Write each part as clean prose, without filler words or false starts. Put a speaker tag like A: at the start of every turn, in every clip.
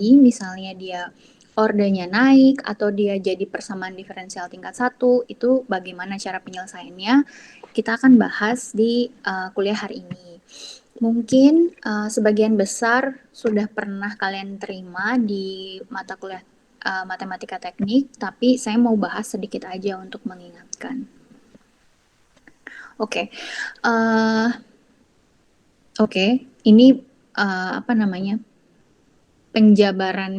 A: misalnya dia ordenya naik atau dia jadi persamaan diferensial tingkat 1, itu bagaimana cara penyelesaiannya kita akan bahas di kuliah hari ini. Mungkin sebagian besar sudah pernah kalian terima di mata kuliah matematika teknik, tapi saya mau bahas sedikit aja untuk mengingatkan. Oke, ini apa namanya? Penjabaran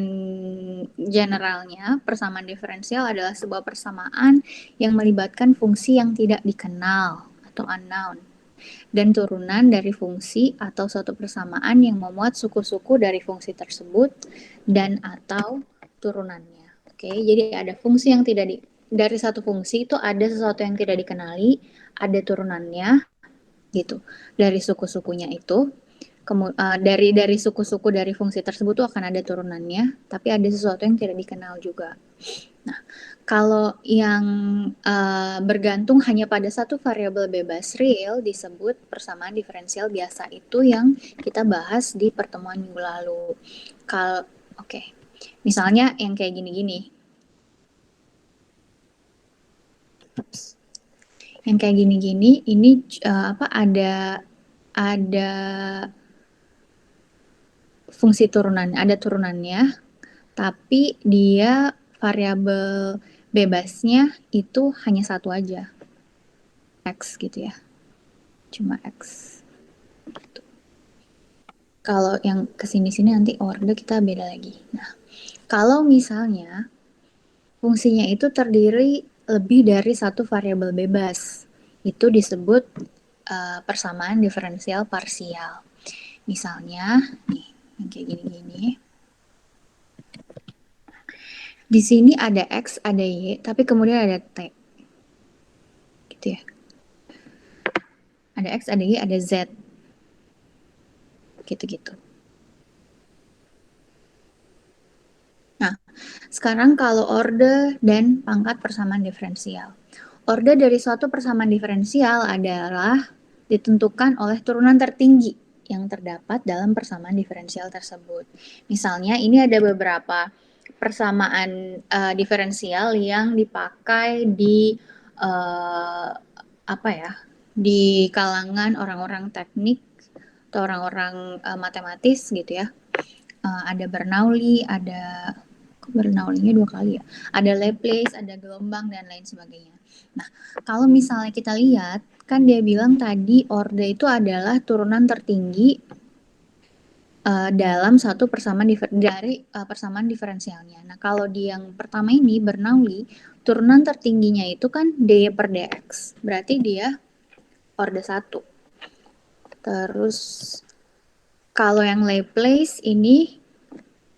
A: generalnya, persamaan diferensial adalah sebuah persamaan yang melibatkan fungsi yang tidak dikenal atau unknown dan turunan dari fungsi atau suatu persamaan yang memuat suku-suku dari fungsi tersebut dan atau turunannya. Oke, jadi ada fungsi yang tidak dari satu fungsi itu ada sesuatu yang tidak dikenali, ada turunannya gitu. Dari suku-sukunya itu dari suku-suku dari fungsi tersebut tuh akan ada turunannya, tapi ada sesuatu yang tidak dikenal juga. Nah, kalau yang bergantung hanya pada satu variabel bebas real disebut persamaan diferensial biasa, itu yang kita bahas di pertemuan minggu lalu. Misalnya yang kayak gini-gini. Yang kayak gini-gini ini ada fungsi turunan, ada turunannya, tapi dia variabel bebasnya itu hanya satu aja, X gitu ya, cuma X. Gitu. Kalau yang kesini-sini nanti order kita beda lagi. Nah, kalau misalnya fungsinya itu terdiri lebih dari satu variabel bebas, itu disebut persamaan diferensial parsial. Misalnya, nih, yang kayak gini-gini. Di sini ada X, ada Y, tapi kemudian ada T. Gitu ya. Ada X, ada Y, ada Z. Gitu-gitu. Nah, sekarang kalau orde dan pangkat persamaan diferensial. Orde dari suatu persamaan diferensial adalah ditentukan oleh turunan tertinggi yang terdapat dalam persamaan diferensial tersebut. Misalnya ini ada beberapa persamaan diferensial yang dipakai di di kalangan orang-orang teknik atau orang-orang matematis gitu ya. Ada Bernoulli, ada Bernoulli-nya 2 kali ya. Ada Laplace, ada gelombang dan lain sebagainya. Nah, kalau misalnya kita lihat, kan dia bilang tadi orde itu adalah turunan tertinggi dalam satu persamaan dari persamaan diferensialnya. Nah, kalau di yang pertama ini Bernoulli, turunan tertingginya itu kan dy per dx. Berarti dia orde 1. Terus kalau yang Laplace ini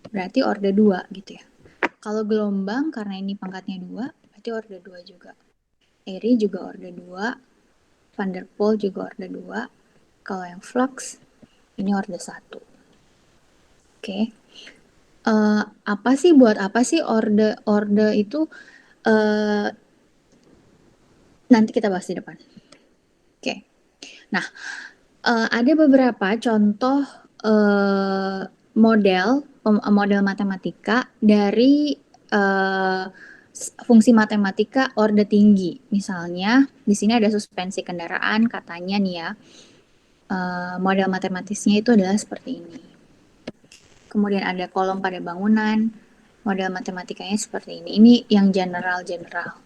A: berarti orde 2 gitu ya. Kalau gelombang karena ini pangkatnya 2, berarti orde 2 juga. Airy juga orde 2, Van der Pol juga orde 2. Kalau yang flux ini orde 1. Oke. Buat apa sih orde itu nanti kita bahas di depan. Oke. Nah, ada beberapa contoh model matematika dari fungsi matematika orde tinggi. Misalnya, di sini ada suspensi kendaraan, katanya nih ya, model matematisnya itu adalah seperti ini. Kemudian ada kolom pada bangunan, model matematikanya seperti ini. Ini yang general-general.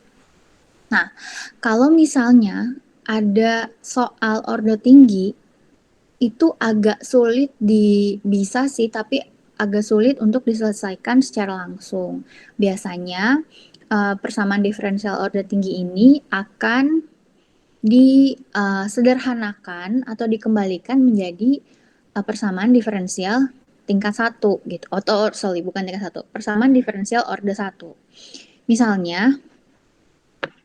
A: Nah, kalau misalnya ada soal orde tinggi, itu agak sulit bisa sih, tapi agak sulit untuk diselesaikan secara langsung. Biasanya persamaan diferensial orde tinggi ini akan disederhanakan atau dikembalikan menjadi persamaan diferensial tingkat 1 gitu. Bukan tingkat 1, persamaan diferensial orde 1. Misalnya,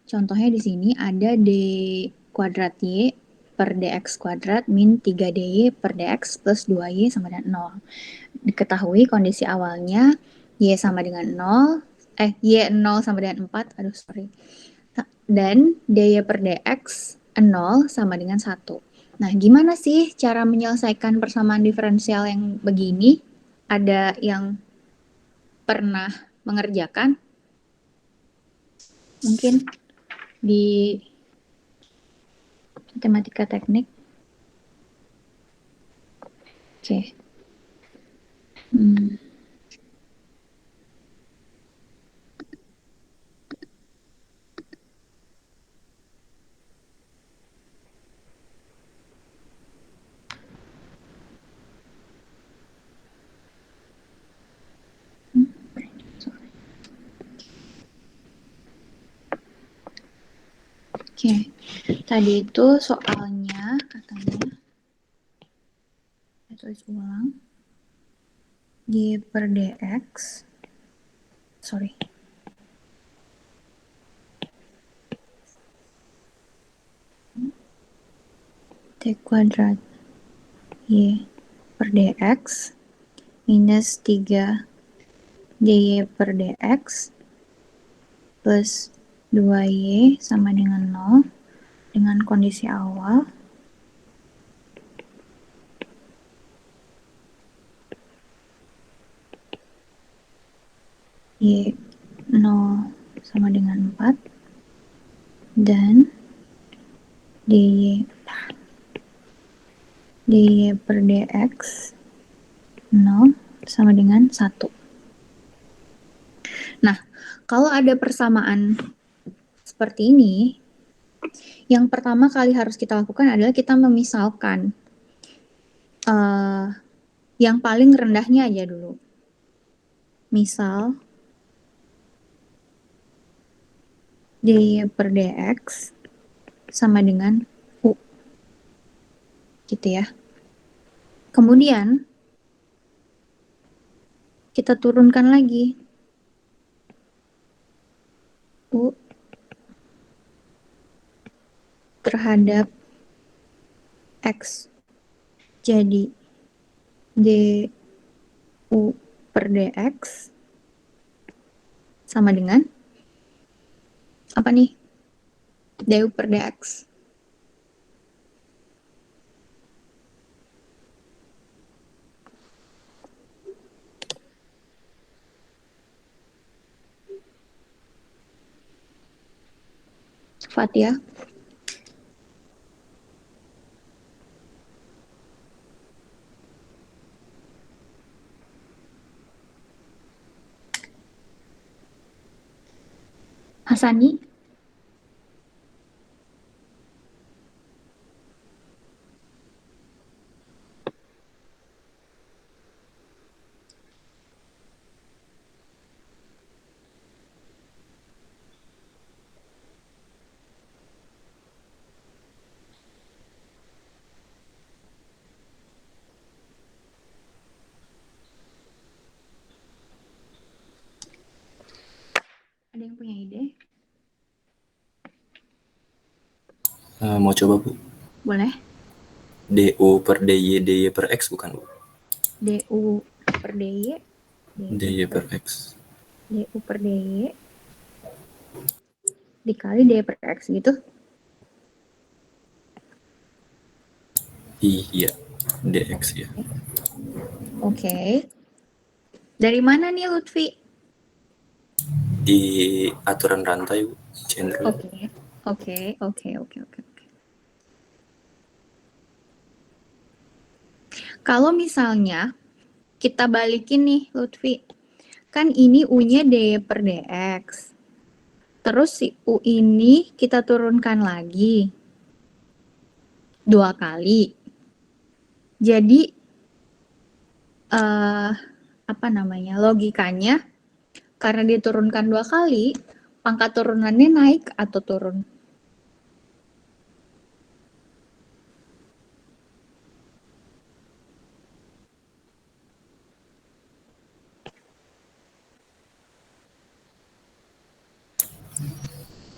A: contohnya di sini ada d kuadrat y per dx kuadrat min 3dy per dx plus 2y sama dengan 0. Diketahui kondisi awalnya y sama dengan 0, y 0 sama dengan 4, dan dy per dx 0 sama dengan 1. Nah, gimana sih cara menyelesaikan persamaan diferensial yang begini? Ada yang pernah mengerjakan mungkin di matematika teknik. Oke. Oke, tadi itu soalnya katanya, saya tulis ulang, y per dx, sorry, t kuadrat y per dx minus 3 dy per dx plus 2y sama dengan 0 dengan kondisi awal y 0 sama dengan 4 dan dy per dx 0 sama dengan 1. Nah, kalau ada persamaan seperti ini, yang pertama kali harus kita lakukan adalah kita memisalkan yang paling rendahnya aja dulu. Misal dy per dx sama dengan u, gitu ya. Kemudian kita turunkan lagi u terhadap x. Jadi du per dx sama dengan apa nih? Du per dx. Fatia. Hasani. Ada yang punya ide?
B: Mau coba, Bu?
A: Boleh.
B: du per dy per x bukan, Bu?
A: du per dy
B: dy per x.
A: du per dy dikali dy per x gitu.
B: Iya, dx ya.
A: Oke. Dari mana nih Lutfi?
B: Di aturan rantai, Bu. Chain rule.
A: Oke. Kalau misalnya kita balikin nih Lutfi, kan ini U-nya dy per dx. Terus si U ini kita turunkan lagi 2 kali. Jadi apa namanya? Logikanya karena diturunkan 2 kali, pangkat turunannya naik atau turun?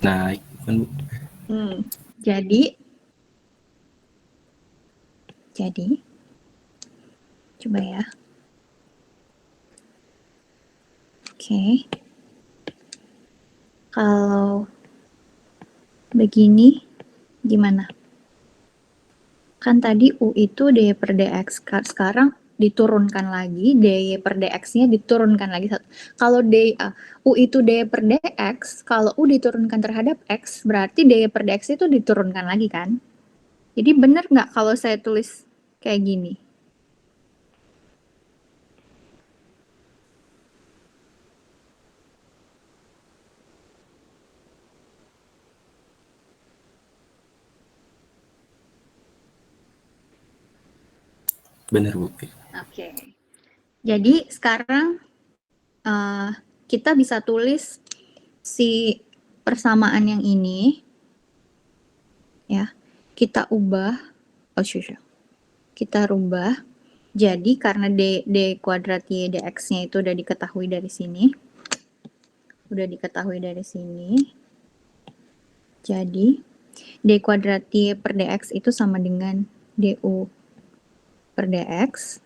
B: Naik kan, Bu?
A: Jadi coba ya. Oke. Kalau begini gimana? Kan tadi U itu dy per dx, sekarang diturunkan lagi, dy per dx-nya diturunkan lagi. Kalau u itu dy per dx, kalau u diturunkan terhadap x, berarti dy per dx itu diturunkan lagi kan? Jadi benar nggak kalau saya tulis kayak gini?
B: Benar, Bu.
A: Oke. Jadi sekarang kita bisa tulis si persamaan yang ini, ya, kita ubah, kita rubah. Jadi karena d kuadrat y dx-nya itu udah diketahui dari sini, jadi d kuadrat y per dx itu sama dengan du per dx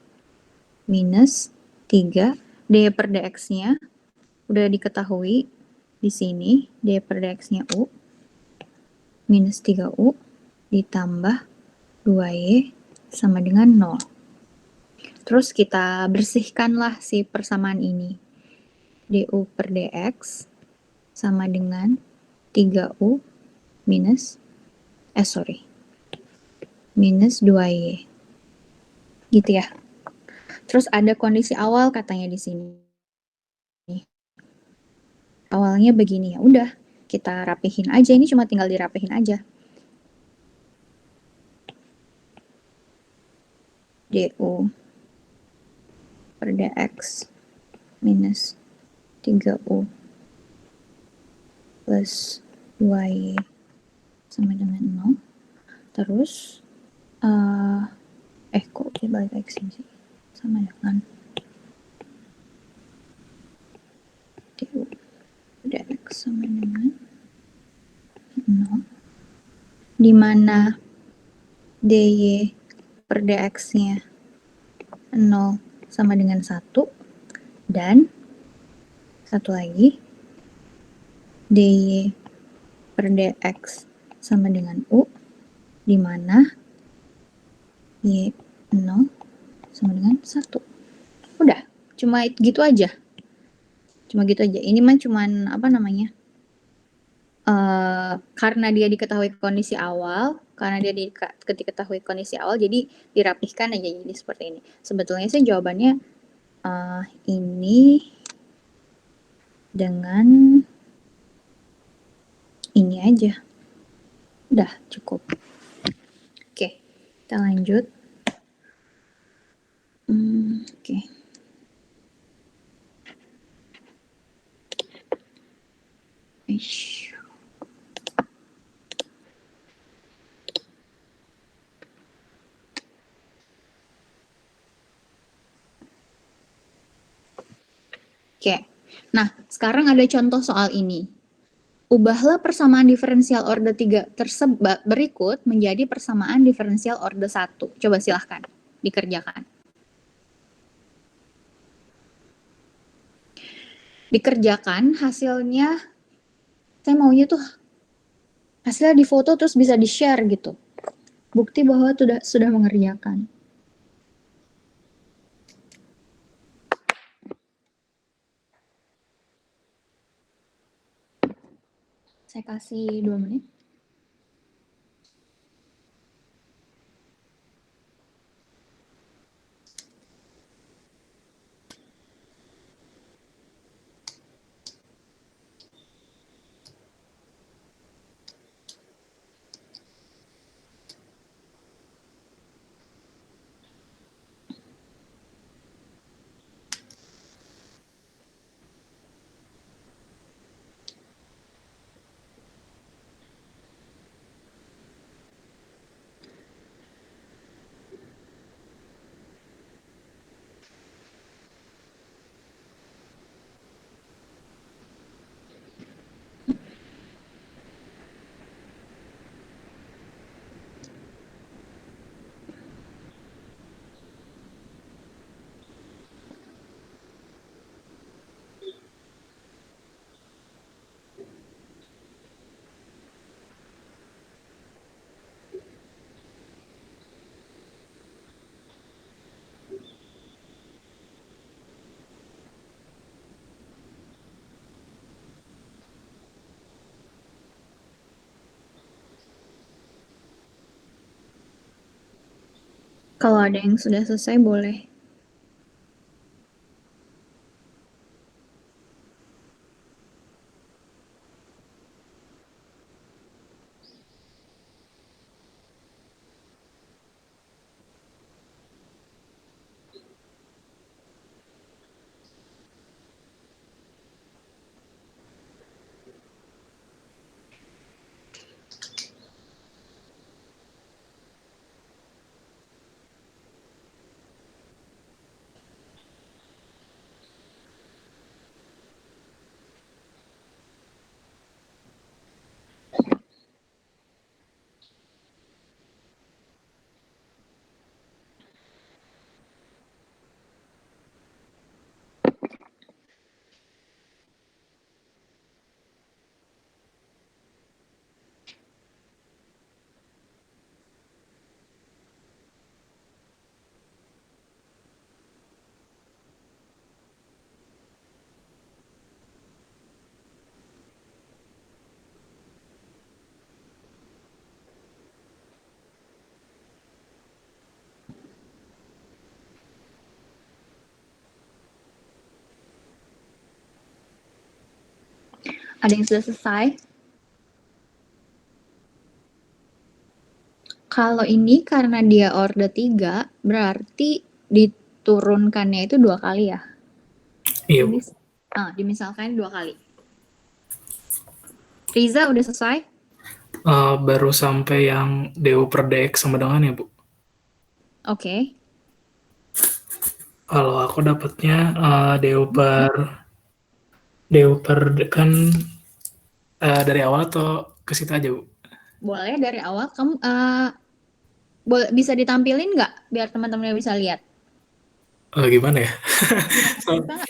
A: minus 3 d per dx-nya udah diketahui di sini, d per dx-nya u minus 3u ditambah 2y sama dengan 0. Terus kita bersihkanlah si persamaan ini. du per dx sama dengan 3u minus minus 2y. Gitu ya. Terus ada kondisi awal katanya di sini. Awalnya begini, ya udah kita rapihin aja, ini cuma tinggal dirapihin aja. du per dx minus 3u plus 2y sama dengan 0. Terus kok dia balik lagi sini sih, sama dengan du dx sama dengan 0, dimana dy per dx-nya 0 sama dengan 1, dan satu lagi dy per dx sama dengan u, dimana y 0 sama dengan 1. Udah, cuma gitu aja. Ini mah cuman apa namanya? Karena dia diketahui kondisi awal, jadi dirapihkan aja jadi seperti ini. Sebetulnya sih jawabannya ini dengan ini aja. Udah cukup. Oke, kita lanjut. Oke. Oke, nah sekarang ada contoh soal ini. Ubahlah persamaan diferensial orde 3 tersebut berikut menjadi persamaan diferensial orde 1. Coba silahkan dikerjakan. Dikerjakan, hasilnya saya maunya tuh hasilnya difoto terus bisa di-share gitu. Bukti bahwa sudah mengerjakan. Saya kasih 2 menit. Kalau ada yang sudah selesai boleh. Ada yang sudah selesai? Kalau ini karena dia order 3, berarti diturunkannya itu 2 kali ya?
C: Iya, Bu.
A: Dimisalkan 2 kali. Riza udah selesai?
C: Baru sampai yang DU per DX sama dengan ya, Bu.
A: Oke.
C: Kalau aku dapatnya DU per kan dari awal atau ke situ aja, Bu?
A: Boleh dari awal. Kamu bisa ditampilin nggak biar teman-teman bisa lihat?
C: Gimana ya?
A: Bisa nggak?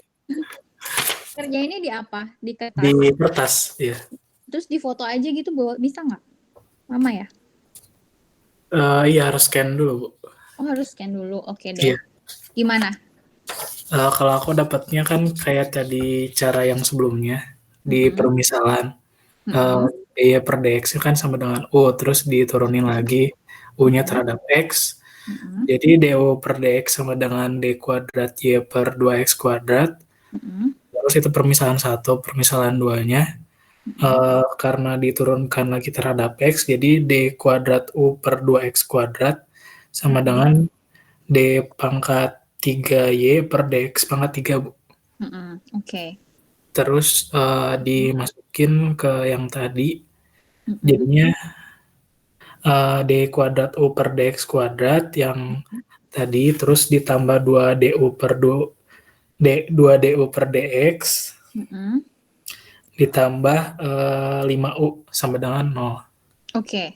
A: Kerjainnya di apa? Di kertas?
C: Di kertas, ya.
A: Terus di foto aja gitu, bisa nggak? Lama ya?
C: Iya, harus scan dulu, Bu.
A: Oh, harus scan dulu. Oke deh.
C: Iya.
A: Gimana?
C: Kalau aku dapatnya kan kayak tadi cara yang sebelumnya di permisalan D per DX kan sama dengan U, terus diturunin lagi U-nya terhadap X. Jadi DU per DX sama dengan D kuadrat Y per 2X kuadrat. Terus itu permisalan 1, permisalan 2-nya. Karena diturunkan lagi terhadap X, jadi D kuadrat U per 2X kuadrat sama dengan D pangkat 3Y per DX pangkat 3, Bu.
A: Oke.
C: Terus dimasukin ke yang tadi, jadinya D kuadrat U per DX kuadrat yang tadi, terus ditambah 2DU per 2DU per DX, ditambah 5U sama dengan 0.
A: Oke.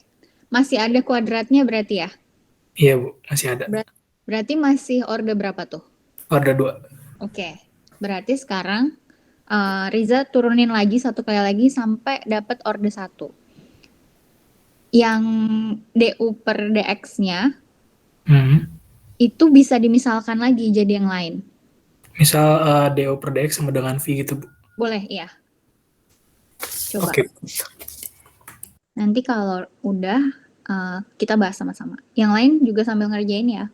A: Masih ada kuadratnya berarti ya?
C: Iya, Bu, masih ada.
A: Berarti masih orde berapa tuh?
C: Orde 2.
A: Oke. Berarti sekarang Riza turunin lagi 1 kali lagi sampai dapat orde 1. Yang DU per DX-nya itu bisa dimisalkan lagi jadi yang lain.
C: Misal DU per DX sama dengan V gitu, Bu.
A: Boleh, iya. Coba.
C: Oke.
A: Nanti kalau udah kita bahas sama-sama. Yang lain juga sambil ngerjain ya.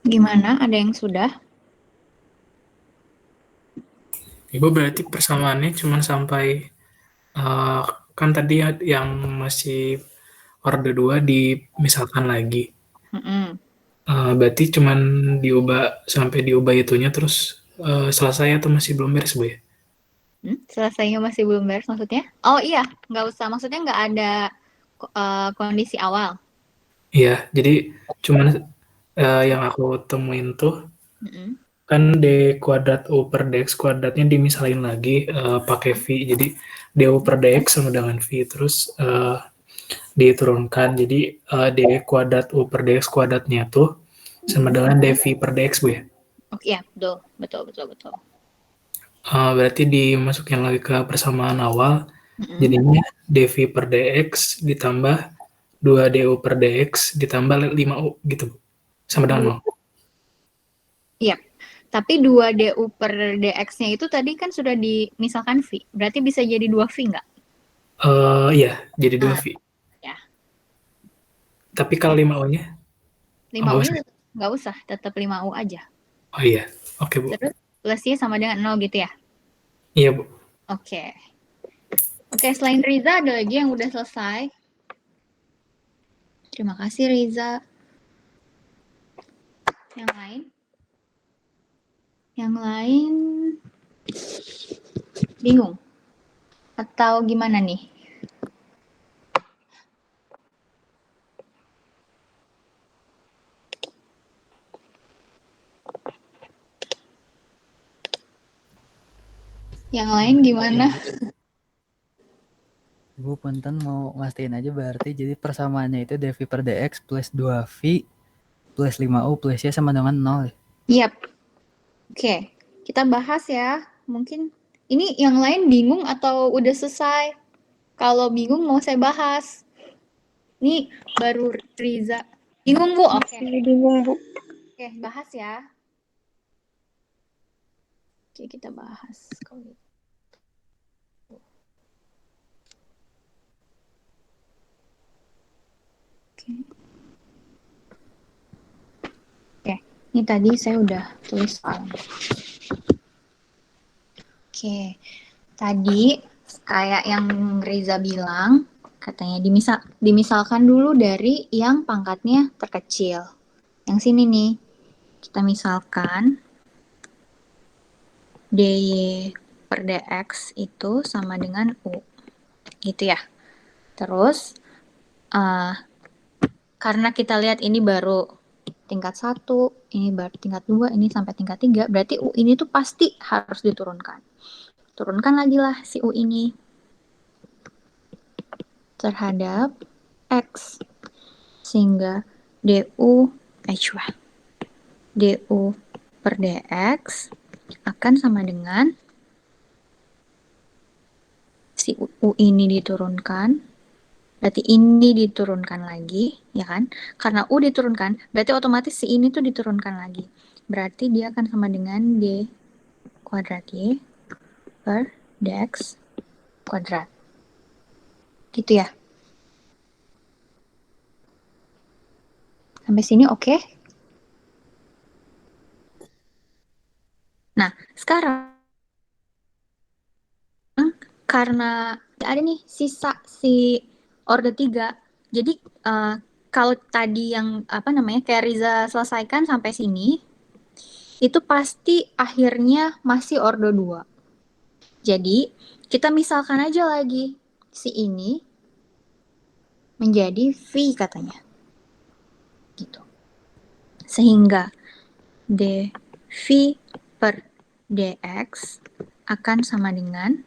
A: Gimana? Ada yang sudah?
C: Ibu berarti persamaannya cuma sampai kan tadi yang masih orde 2 dimisalkan lagi. Berarti cuman diubah sampai diubah itunya terus selesai atau masih belum beres, Bu ya?
A: Selesainya masih belum beres maksudnya? Oh iya, nggak usah. Maksudnya nggak ada kondisi awal.
C: Iya, jadi cuman yang aku temuin tuh
A: Mm-mm.
C: kan D kuadrat U per DX kuadratnya dimisalin lagi pakai V. Jadi D U per DX sama dengan V. Terus diturunkan. Jadi D kuadrat U per DX kuadratnya tuh sama dengan dV per DX, Bu ya?
A: Oke, ya, betul.
C: Berarti dimasukin lagi ke persamaan awal,
A: Mm-mm.
C: jadinya dV per dx ditambah 2 du per dx ditambah 5u gitu, Bu. Sama dengan 0.
A: Iya, tapi 2 DU per DX-nya itu tadi kan sudah misalkan V. Berarti bisa jadi 2 V nggak?
C: Iya, jadi 2V.
A: Ya.
C: Tapi kalau 5u-nya?
A: 5U nya nggak usah, tetap 5U aja.
C: Oh iya, oke, Bu.
A: Terus plusnya sama dengan 0 gitu ya?
C: Iya, Bu.
A: Oke, selain Riza ada lagi yang udah selesai? Terima kasih Riza. Yang lain? Yang lain bingung? Atau gimana nih? Yang lain gimana?
D: Ibu punten mau mastiin aja berarti jadi persamaannya itu dV per dx plus 2V plus 5U plus Y sama dengan 0.
A: Yap. Oke, kita bahas ya. Mungkin ini yang lain bingung atau udah selesai? Kalau bingung mau saya bahas. Ini baru Riza. Bingung, Bu? Oke.
E: Bingung, Bu.
A: Oke, bahas ya. Oke, kita bahas. Oke, ini tadi saya udah tulis soalnya. Oke, tadi kayak yang Riza bilang, katanya dimisalkan dulu dari yang pangkatnya terkecil. Yang sini nih, kita misalkan dy per dx itu sama dengan u, gitu ya. Terus, karena kita lihat ini baru tingkat 1, ini baru tingkat 2, ini sampai tingkat 3, berarti u ini tuh pasti harus diturunkan. Turunkan lagi lah si u ini terhadap x, sehingga du per dx akan sama dengan si u ini diturunkan, berarti ini diturunkan lagi, ya kan? Karena u diturunkan, berarti otomatis si ini tuh diturunkan lagi. Berarti dia akan sama dengan d kuadrat y per dx kuadrat. Gitu ya. Sampai sini oke? Nah, sekarang karena ada nih sisa si orde 3. Jadi kalau tadi yang kayak Riza selesaikan sampai sini, itu pasti akhirnya masih orde 2. Jadi, kita misalkan aja lagi si ini menjadi V katanya. Gitu. Sehingga dV per dx akan sama dengan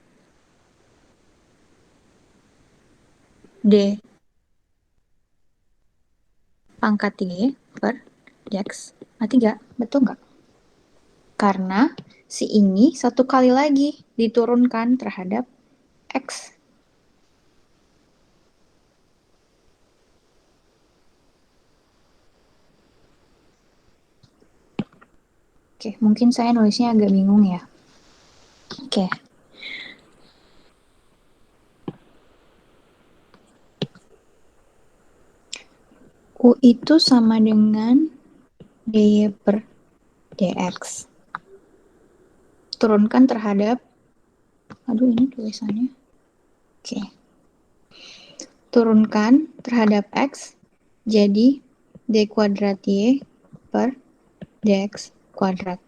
A: d pangkat 3 per dx. Mati nggak? Betul nggak? Karena si ini satu kali lagi diturunkan terhadap x. Oke, mungkin saya nulisnya agak bingung ya. Oke. U itu sama dengan dy per dx. Turunkan terhadap, aduh ini tulisannya. Oke. Turunkan terhadap x jadi d kuadrat y per dx kuadrat.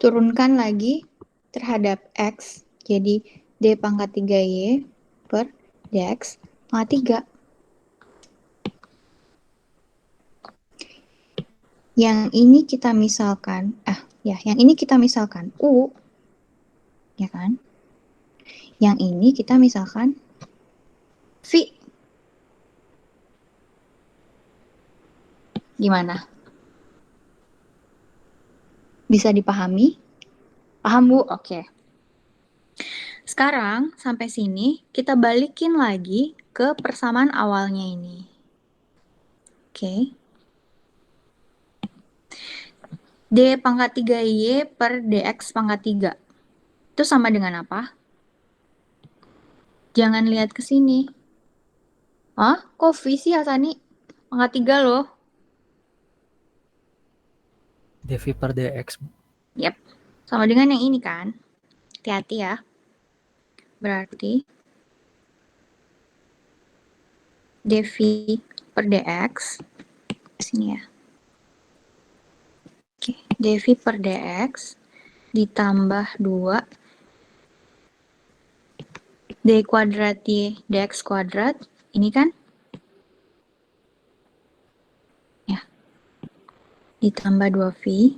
A: Turunkan lagi terhadap x jadi d pangkat 3y per dx pangkat 3. Yang ini kita misalkan, yang ini kita misalkan U, ya kan? Yang ini kita misalkan V. Gimana? Bisa dipahami? Paham, Bu? Oke. Sekarang, sampai sini, kita balikin lagi ke persamaan awalnya ini. Oke. D pangkat 3Y per dx pangkat 3. Itu sama dengan apa? Jangan lihat ke sini. Hah? Kok V sih, Hasani? Pangkat 3 loh.
D: dv per dx.
A: Yap. Sama dengan yang ini kan? Hati-hati ya. Berarti dv per dx sini ya. Oke, dv per dx ditambah 2 d kuadrat y dx kuadrat, ini kan? Ya. Ditambah 2v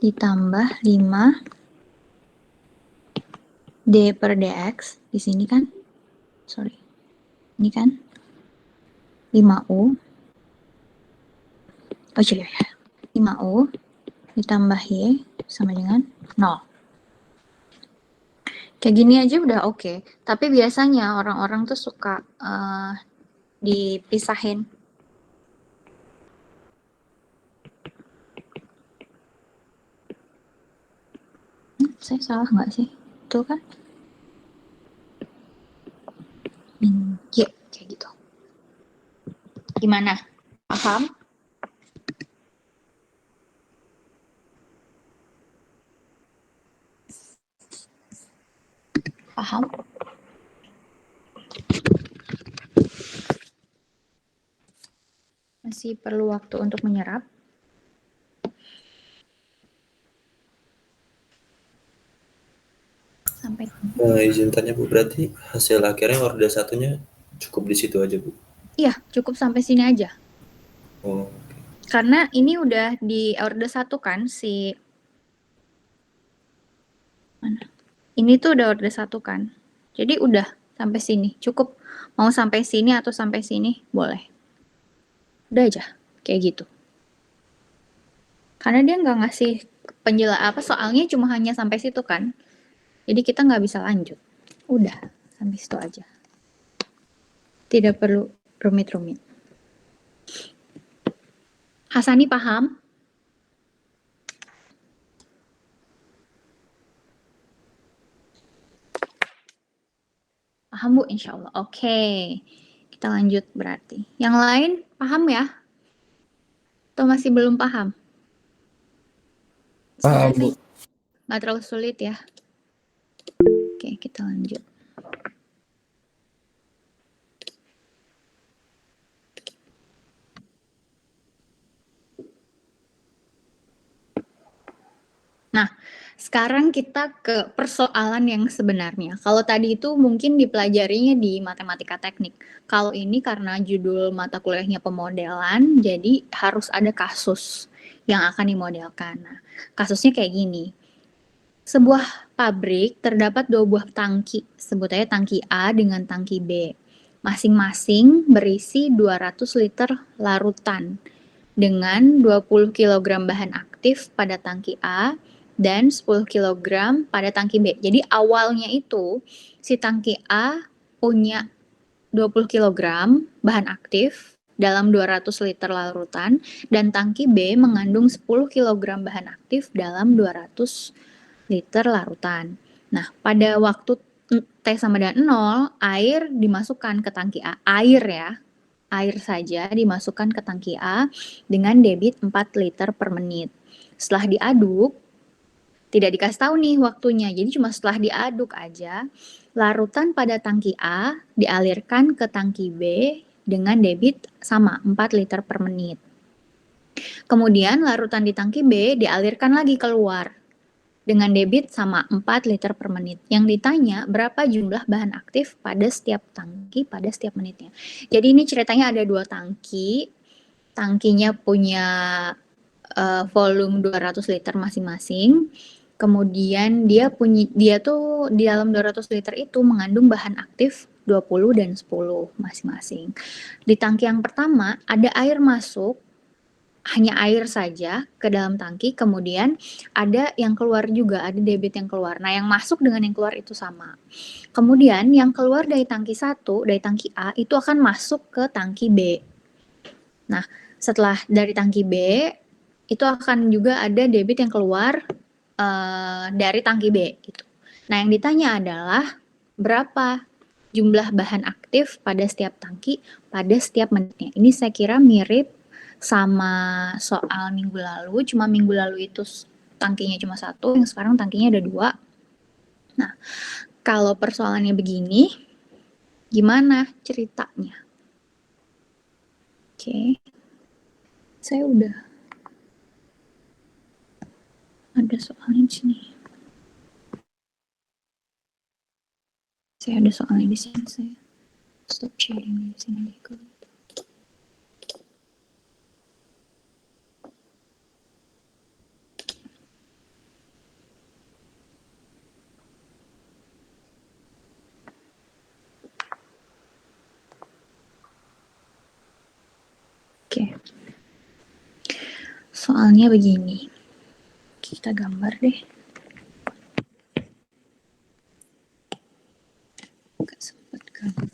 A: ditambah 5 d per dx di sini kan? Sorry. Ini kan? 5u. Oh, jadi ya. 5u ditambah y sama dengan 0. Kayak gini aja udah oke. Tapi biasanya orang-orang tuh suka dipisahin. Saya salah nggak sih? Tuh kan? Ya, kayak gitu. Gimana? Paham? Paham? Masih perlu waktu untuk menyerap. Sampai
B: Izin tanya Bu, berarti hasil akhirnya orde satunya cukup di situ aja Bu?
A: Iya, cukup sampai sini aja.
B: Oh,
A: Karena ini udah di orde 1 kan, si mana? Ini tuh udah orde 1 kan. Jadi udah sampai sini, cukup. Mau sampai sini atau sampai sini, boleh. Udah aja, kayak gitu. Karena dia nggak ngasih soalnya cuma hanya sampai situ kan. Jadi kita nggak bisa lanjut. Udah, sampai situ aja. Tidak perlu rumit-rumit. Hasani paham? Paham Bu, insya Allah. Oke, kita lanjut berarti. Yang lain paham ya? Atau masih belum paham?
C: Paham, Bu.
A: Nggak terlalu sulit ya. Oke, kita lanjut. Nah, sekarang kita ke persoalan yang sebenarnya. Kalau tadi itu mungkin dipelajarinya di matematika teknik. Kalau ini karena judul mata kuliahnya pemodelan, jadi harus ada kasus yang akan dimodelkan. Nah, kasusnya kayak gini. Sebuah pabrik terdapat 2 buah tangki, sebut aja tangki A dengan tangki B. Masing-masing berisi 200 liter larutan dengan 20 kg bahan aktif pada tangki A dan 10 kg pada tangki B. Jadi awalnya itu si tangki A punya 20 kg bahan aktif dalam 200 liter larutan dan tangki B mengandung 10 kg bahan aktif dalam 200 liter larutan. Nah, pada waktu T sama dengan 0, air dimasukkan ke tangki A. Air ya. air saja dimasukkan ke tangki A dengan debit 4 liter per menit. Setelah diaduk, tidak dikasih tahu nih waktunya, jadi cuma setelah diaduk aja, larutan pada tangki A dialirkan ke tangki B dengan debit sama 4 liter per menit. Kemudian larutan di tangki B dialirkan lagi keluar dengan debit sama 4 liter per menit. Yang ditanya berapa jumlah bahan aktif pada setiap tangki pada setiap menitnya. Jadi ini ceritanya ada 2 tangki, tangkinya punya volume 200 liter masing-masing. Kemudian dia tuh di dalam 200 liter itu mengandung bahan aktif 20 dan 10 masing-masing. Di tangki yang pertama ada air masuk, hanya air saja ke dalam tangki, kemudian ada yang keluar juga, ada debit yang keluar. Nah, yang masuk dengan yang keluar itu sama. Kemudian yang keluar dari tangki 1, dari tangki A itu akan masuk ke tangki B. Nah, setelah dari tangki B itu akan juga ada debit yang keluar dari tangki B gitu. Nah, yang ditanya adalah berapa jumlah bahan aktif pada setiap tangki pada setiap menitnya. Ini saya kira mirip sama soal minggu lalu, cuma minggu lalu itu tangkinya cuma 1, yang sekarang tangkinya ada 2. Nah, kalau persoalannya begini, gimana ceritanya? Oke, saya udah ada soalnya di sini. Saya ada soalnya di sini, saya stop sharing di sini deh kalau gitu. Oke. Soalnya begini. Kita gambar deh. Gak sempat gambar.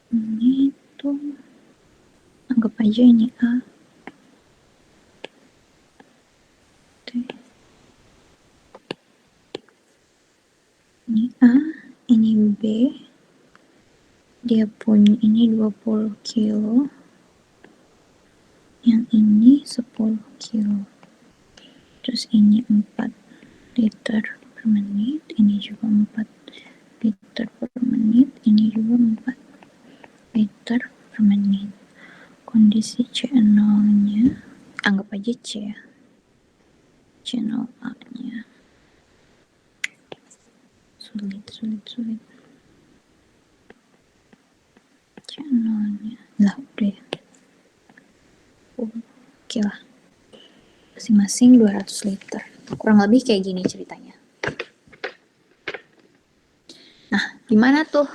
A: Ini tuh anggap aja ini A. Ini A, ini B. Dia punya ini 20 kilo. Yang ini 10 kilo. Terus ini 4 liter per menit, ini juga 4 liter per menit, ini juga 4 liter per menit. Kondisi C0-nya, anggap aja C ya. C0A-nya. Sulit. C0-nya. Lah, udah ya. Oke lah. Masing-masing 200 liter. Kurang lebih kayak gini ceritanya. Nah, gimana tuh?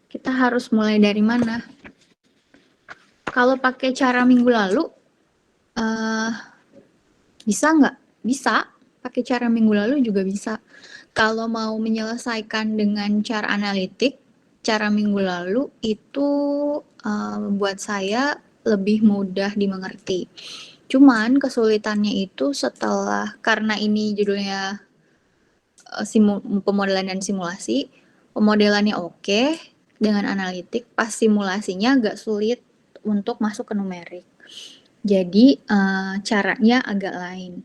A: Kita harus mulai dari mana? Kalau pakai cara minggu lalu, bisa nggak? Bisa. Pakai cara minggu lalu juga bisa. Kalau mau menyelesaikan dengan cara analitik, cara minggu lalu itu buat saya lebih mudah dimengerti. Cuman kesulitannya itu setelah, karena ini judulnya pemodelan dan simulasi, pemodelannya oke, dengan analitik, pas simulasinya agak sulit untuk masuk ke numerik. Jadi caranya agak lain.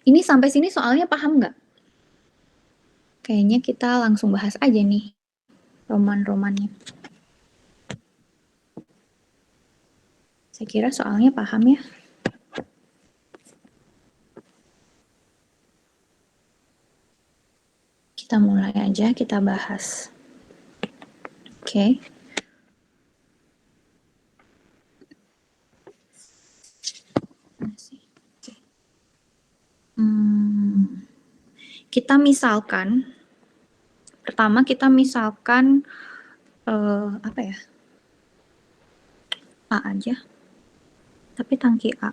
A: Ini sampai sini soalnya paham nggak? Kayaknya kita langsung bahas aja nih roman-romannya. Saya kira soalnya paham ya. Kita mulai aja, kita bahas. Oke. Kita misalkan, pertama kita misalkan apa ya? A aja. Tapi tangki A.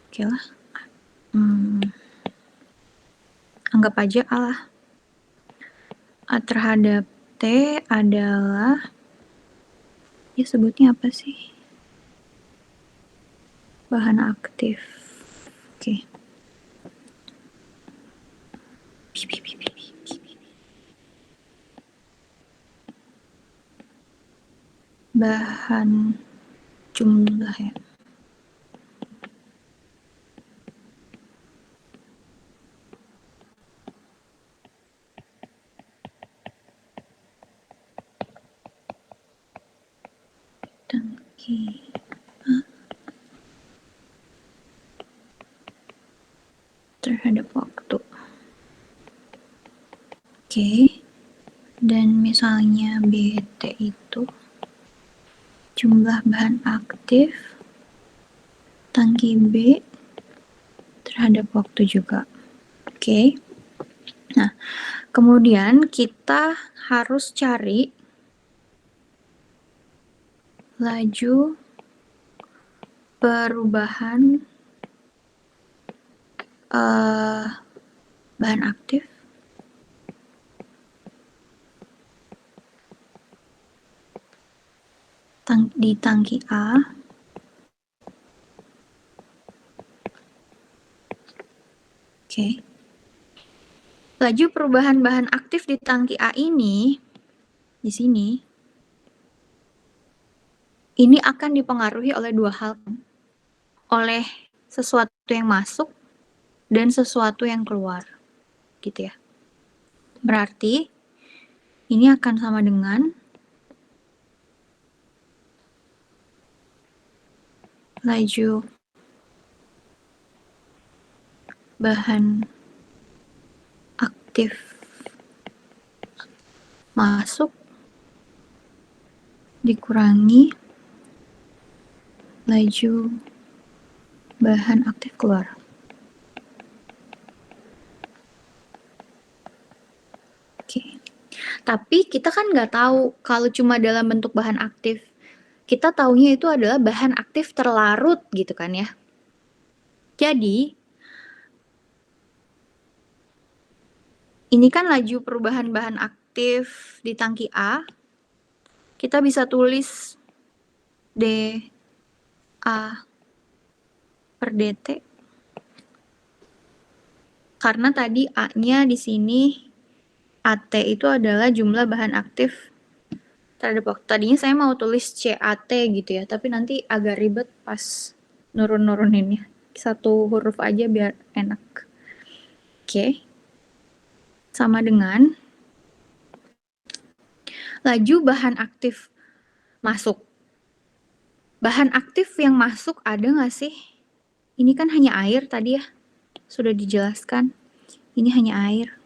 A: Oke lah. Anggap aja A lah. A terhadap T adalah, ya sebutnya apa sih? Bahan aktif. Oke. Bahan jumlah ya. Tangki A terhadap waktu. Oke. Dan misalnya BT itu jumlah bahan aktif tangki B terhadap waktu juga. Oke. Nah, kemudian kita harus cari laju perubahan bahan aktif di tangki A Oke. Laju perubahan bahan aktif di tangki A ini, di sini, ini akan dipengaruhi oleh dua hal. Oleh sesuatu yang masuk dan sesuatu yang keluar. Gitu ya. Berarti, ini akan sama dengan laju bahan aktif masuk dikurangi laju bahan aktif keluar. Oke. Tapi kita kan nggak tahu kalau cuma dalam bentuk bahan aktif. Kita taunya itu adalah bahan aktif terlarut gitu kan ya. Jadi, ini kan laju perubahan bahan aktif di tangki A. Kita bisa tulis dA per dt. Karena tadi A-nya di sini AT itu adalah jumlah bahan aktif terhadap waktu. Tadinya saya mau tulis CAT gitu ya, tapi nanti agak ribet pas nurun-nuruninnya. Satu huruf aja biar enak. Oke. Sama dengan laju bahan aktif masuk. Bahan aktif yang masuk ada nggak sih? Ini kan hanya air tadi ya. Sudah dijelaskan. Ini hanya air.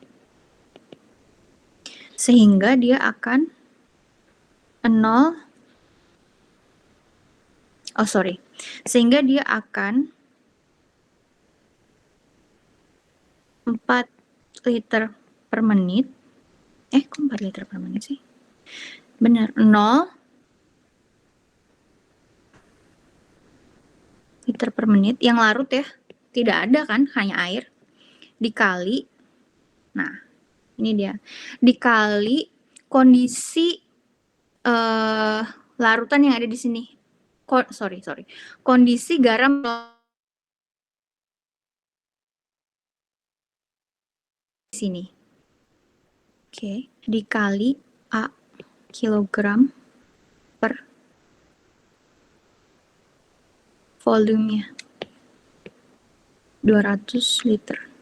A: Sehingga dia akan sehingga dia akan 4 liter per menit. Kok 4 liter per menit sih? Benar, 0 liter per menit. Yang larut ya, tidak ada kan, hanya air. Dikali, nah ini dia, dikali kondisi larutan yang ada di sini. Kondisi garam di sini. Oke, dikali A kilogram per volumenya 200 liter.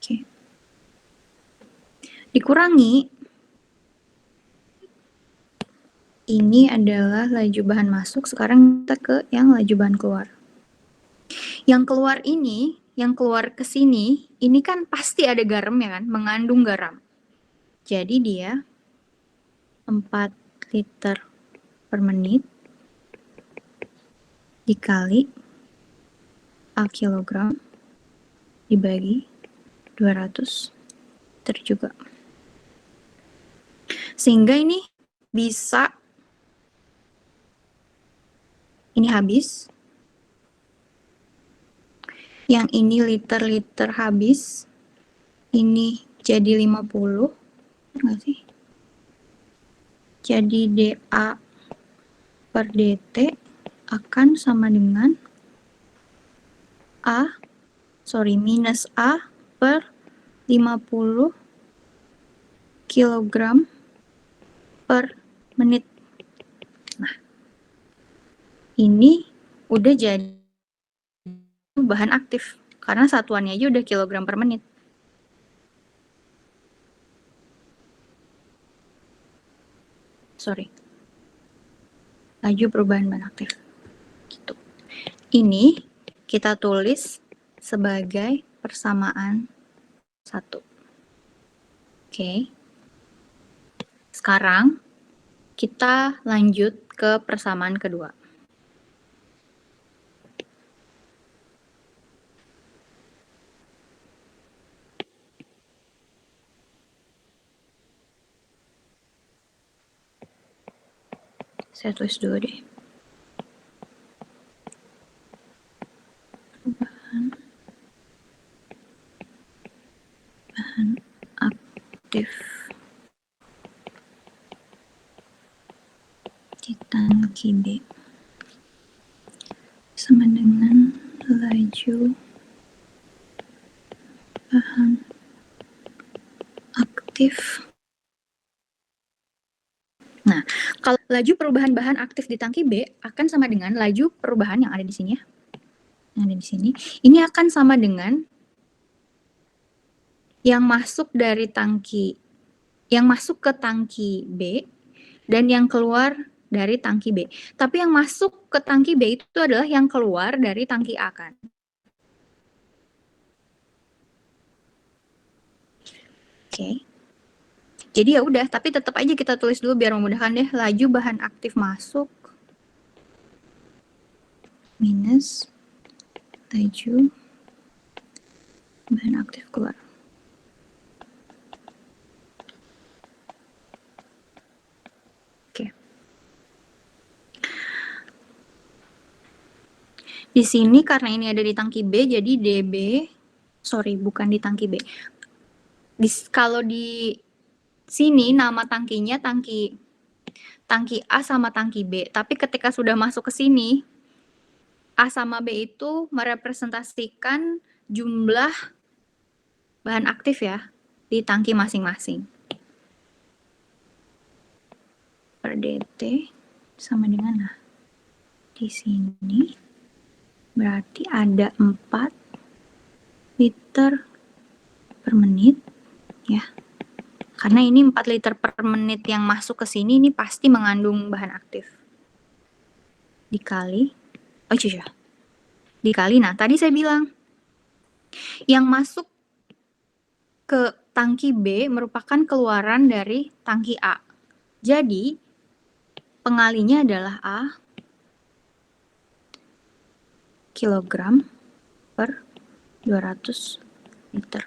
A: Oke. Dikurangi Ini adalah laju bahan masuk, sekarang kita ke yang laju bahan keluar. Yang keluar ini, yang keluar ke sini, ini kan pasti ada garam ya kan, mengandung garam. Jadi dia 4 liter per menit dikali A kilogram dibagi 200 liter juga. Sehingga ini bisa, ini habis, yang ini liter-liter habis, ini jadi 50, enggak sih? Jadi dA per dt akan sama dengan minus A per 50 kilogram per menit. Nah, ini udah jadi bahan aktif, karena satuannya aja udah kilogram per menit. Laju perubahan bahan aktif. Gitu. Ini kita tulis sebagai persamaan 1. Oke. Sekarang kita lanjut ke persamaan kedua. Saya tulis dulu deh. Bahan aktif di tangki B sama dengan laju bahan aktif. Nah, kalau laju perubahan bahan aktif di tangki B akan sama dengan laju perubahan yang ada di sini ya. Yang ada di sini. Ini akan sama dengan yang masuk dari tangki, yang masuk ke tangki B dan yang keluar dari tangki B. Tapi yang masuk ke tangki B itu adalah yang keluar dari tangki A kan. Oke. Jadi ya udah, tapi tetap aja kita tulis dulu biar memudahkan deh. Laju bahan aktif masuk minus laju bahan aktif keluar. Oke. Di sini karena ini ada di tangki B, jadi DB, bukan di tangki B. Kalau di sini nama tangkinya tangki A sama tangki B, tapi ketika sudah masuk ke sini, A sama B itu merepresentasikan jumlah bahan aktif ya di tangki masing-masing. Per dt sama dengan, nah, di sini berarti ada 4 liter per menit ya. Karena ini 4 liter per menit yang masuk ke sini, ini pasti mengandung bahan aktif. Dikali, dikali, nah tadi saya bilang, yang masuk ke tangki B merupakan keluaran dari tangki A. Jadi, pengalinya adalah A kilogram per 200 liter.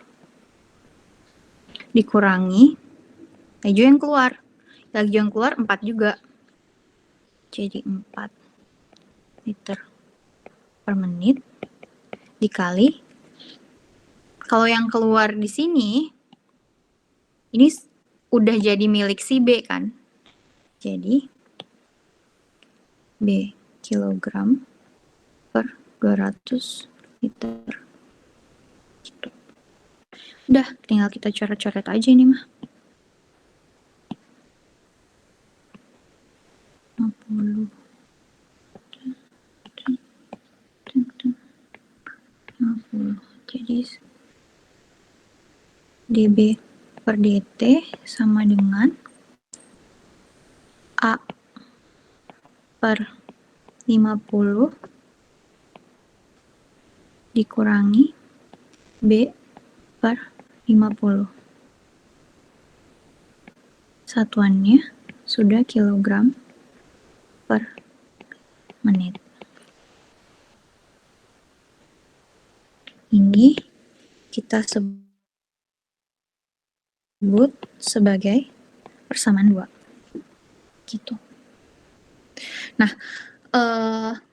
A: Dikurangi laju yang keluar. Laju yang keluar 4 juga. Jadi 4 liter per menit dikali. Kalau yang keluar di sini, ini udah jadi milik si B kan. Jadi B kilogram per 200 liter. Gitu. Udah, tinggal kita coret-coret aja ini mah. 50. Jadi dB per dt sama dengan A per 50 dikurangi B per 50. Satuannya sudah kilogram per menit. Ini kita sebut sebagai persamaan 2. Gitu. Nah,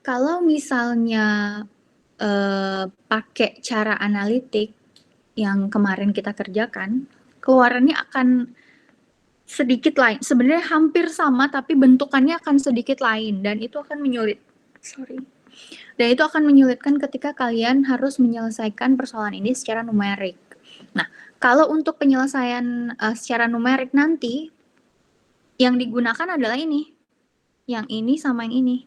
A: kalau misalnya pakai cara analitik yang kemarin kita kerjakan, keluarannya akan sedikit lain. Sebenarnya hampir sama, tapi bentukannya akan sedikit lain, dan itu akan Dan itu akan menyulitkan ketika kalian harus menyelesaikan persoalan ini secara numerik. Nah, kalau untuk penyelesaian secara numerik nanti, yang digunakan adalah ini. Yang ini sama yang ini.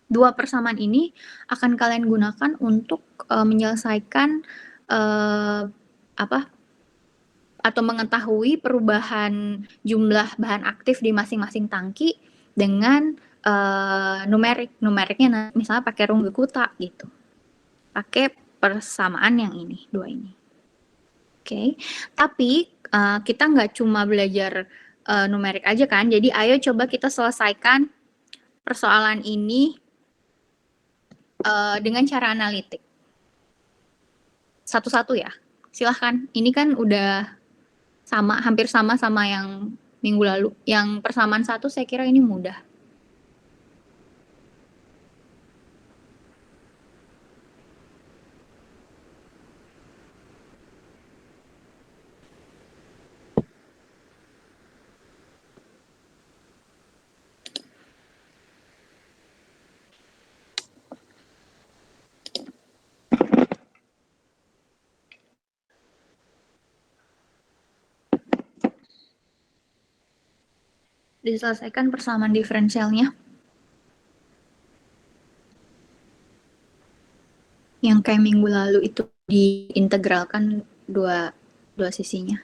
A: Dua persamaan ini akan kalian gunakan untuk menyelesaikan atau mengetahui perubahan jumlah bahan aktif di masing-masing tangki dengan numerik. Numeriknya misalnya pakai runggu kuta gitu. Pakai persamaan yang ini, dua ini. Oke. Tapi kita nggak cuma belajar numerik aja kan. Jadi ayo coba kita selesaikan persoalan ini dengan cara analitik. Satu-satu ya. Silahkan. Ini kan udah hampir sama yang minggu lalu. Yang persamaan 1 saya kira ini mudah. Diselesaikan persamaan diferensialnya. Yang kayak minggu lalu itu diintegralkan dua sisinya.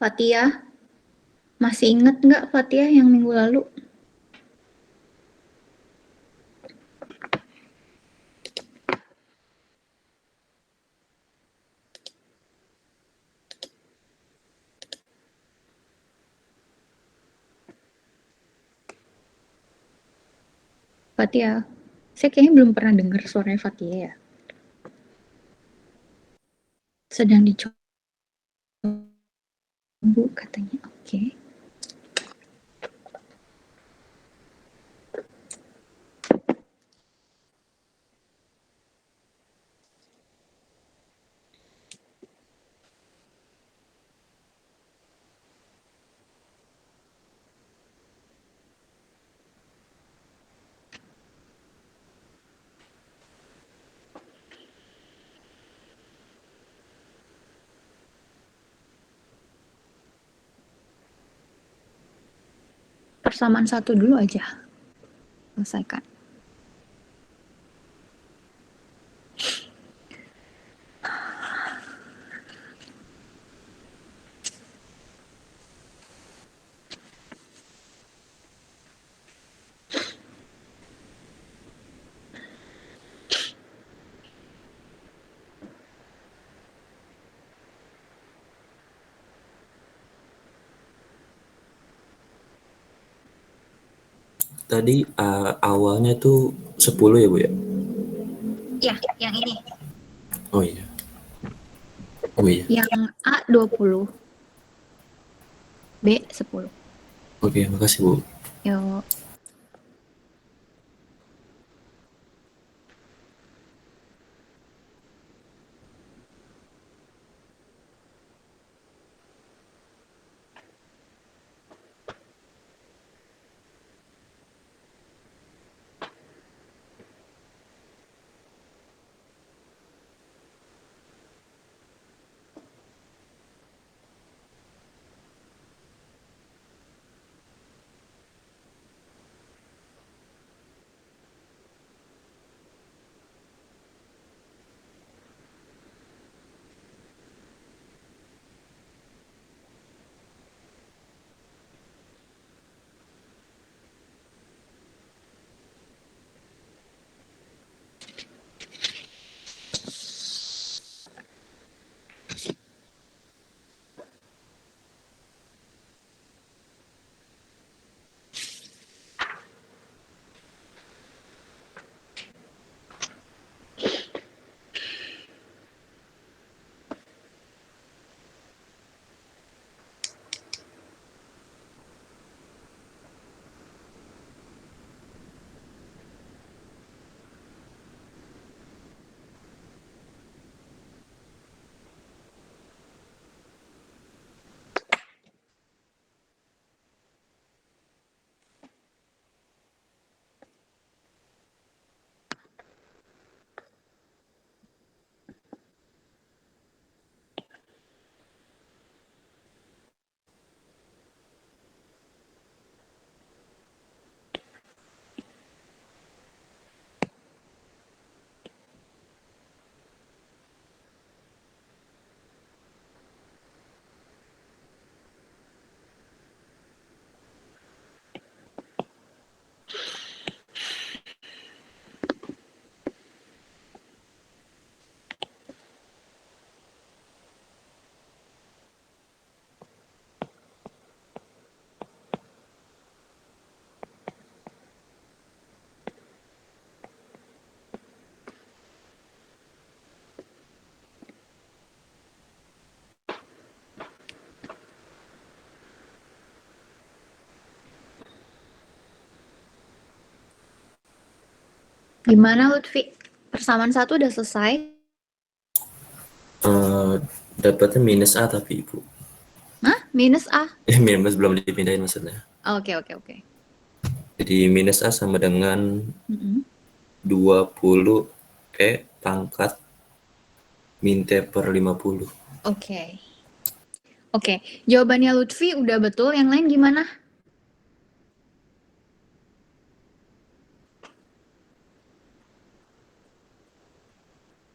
A: Fatia, masih ingat nggak Fatia yang minggu lalu? Fatia, saya kayaknya belum pernah dengar suaranya Fatia ya. Sedang dicoba katanya. Oke. Persamaan 1 dulu aja. Selesaikan.
B: Tadi awalnya tuh 10 ya Bu ya?
A: Ya, yang ini.
B: Oh iya. Oh iya.
A: Yang A 20. B 10.
B: Oke, makasih Bu.
A: Yuk. Gimana Lutfi? Persamaan 1 udah selesai?
B: Dapatnya minus A tapi Ibu.
A: Hah? Minus A?
B: Minus belum dipindahin maksudnya.
A: Oke.
B: Jadi minus A sama dengan
A: Mm-mm.
B: 20 E pangkat min T per 50.
A: Oke. Jawabannya Lutfi udah betul, yang lain gimana?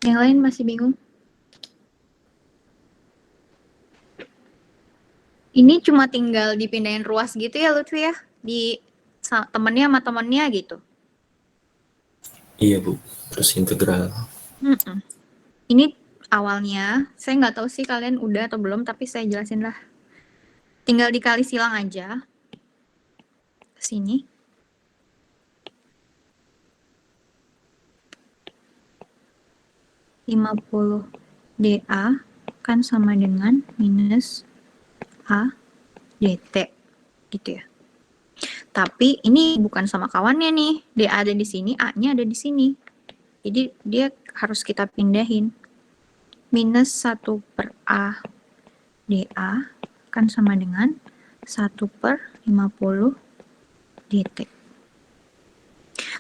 A: Yang lain masih bingung? Ini cuma tinggal dipindahin ruas gitu ya Lutfi ya? Di temennya sama temennya gitu.
B: Iya Bu, terus integral.
A: Ini awalnya, saya nggak tahu sih kalian udah atau belum, tapi saya jelasin lah. Tinggal dikali silang aja. Ke sini. (50 dA kan sama dengan minus A dt. Gitu ya. Tapi ini bukan sama kawannya nih. dA ada di sini, A-nya ada di sini. Jadi dia harus kita pindahin. Minus 1 per A dA kan sama dengan 1 per 50 dt.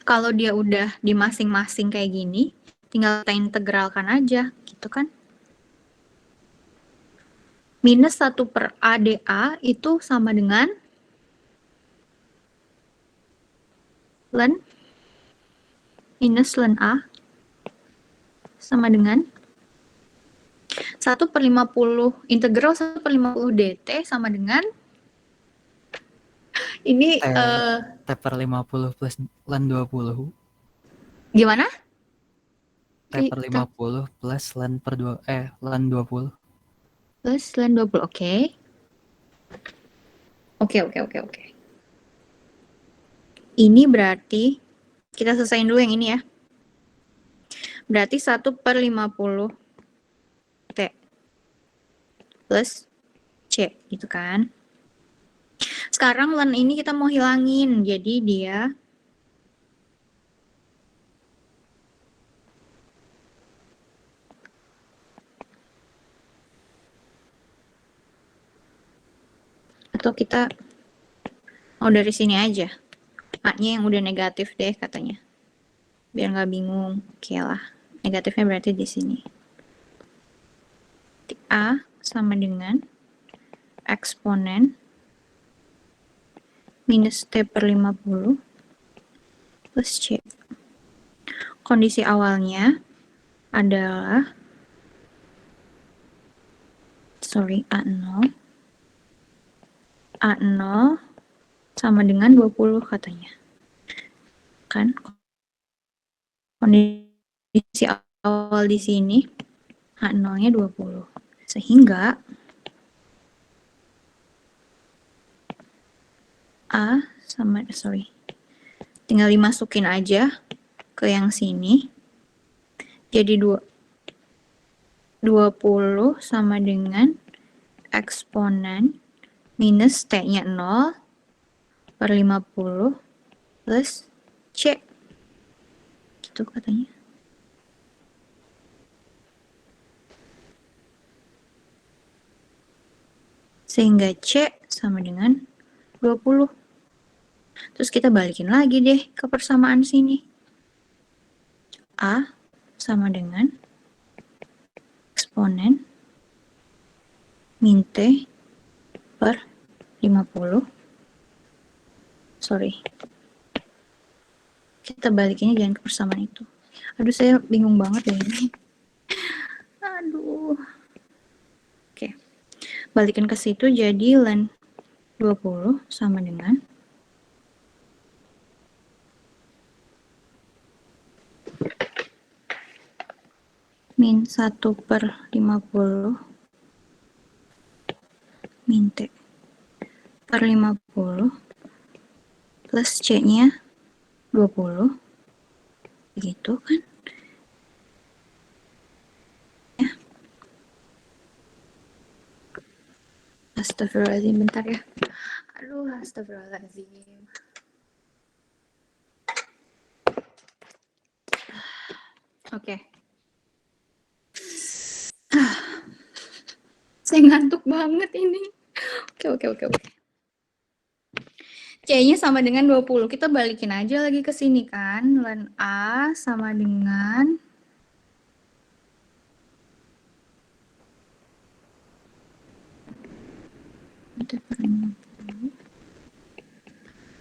A: Kalau dia udah di masing-masing kayak gini, tinggal kita integralkan aja, gitu kan. Minus 1 per A dA itu sama dengan ln minus ln A sama dengan 1 per 50, integral 1 per 50 dt sama dengan ini
D: T per 50 plus ln 20.
A: Gimana?
D: T per 50 plus ln 20.
A: Plus ln 20, oke. Oke. Ini berarti, kita selesaiin dulu yang ini ya. Berarti 1 per 50 T plus C, gitu kan. Sekarang ln ini kita mau hilangin, jadi dia atau kita mau dari sini aja. A-nya yang udah negatif deh katanya. Biar nggak bingung. Oke lah. Negatifnya berarti di sini. A sama dengan eksponen minus T per 50 plus C. Kondisi awalnya adalah A0 sama dengan 20 katanya. Kan? Kondisi awal di sini A0-nya 20. Sehingga tinggal dimasukin aja ke yang sini. Jadi 20 sama dengan eksponen minus T-nya 0 per 50 plus C. Gitu katanya. Sehingga C sama dengan 20. Terus kita balikin lagi deh ke persamaan sini. A sama dengan eksponen min T per 50. Kita balikinnya jangan ke persamaan itu. Aduh, saya bingung banget deh ini. Aduh. Oke. Balikin ke situ jadi ln 20 sama dengan min 1 per 50 min T per 50 plus C-nya 20. Gitu kan? Ya. Astagfirullahaladzim, bentar ya. Aduh, astagfirullahaladzim. Oke. Saya ngantuk banget ini. Oke. C-nya sama dengan 20. Kita balikin aja lagi ke sini kan. Ln A sama dengan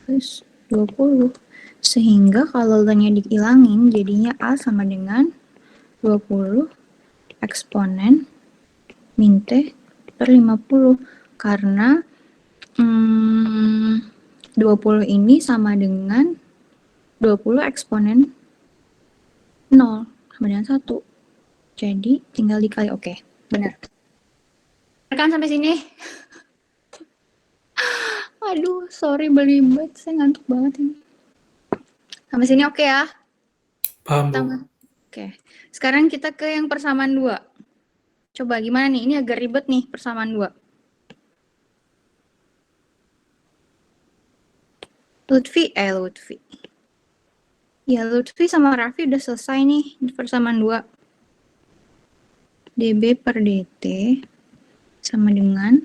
A: plus 20. Sehingga kalau L-nya dihilangin, jadinya A sama dengan 20 eksponen min T per 50. Karena 20 ini sama dengan 20 eksponen 0 sama dengan 1. Jadi tinggal dikali. Oke, benar. Kan sampai sini? Aduh, sorry belibet. Saya ngantuk banget ini. Sampai sini oke ya?
C: Paham, Bu.
A: Oke. Sekarang kita ke yang persamaan 2. Coba gimana nih? Ini agak ribet nih persamaan 2. Lutfi. Ya, Lutfi sama Raffi udah selesai nih di persamaan 2. dB per dt sama dengan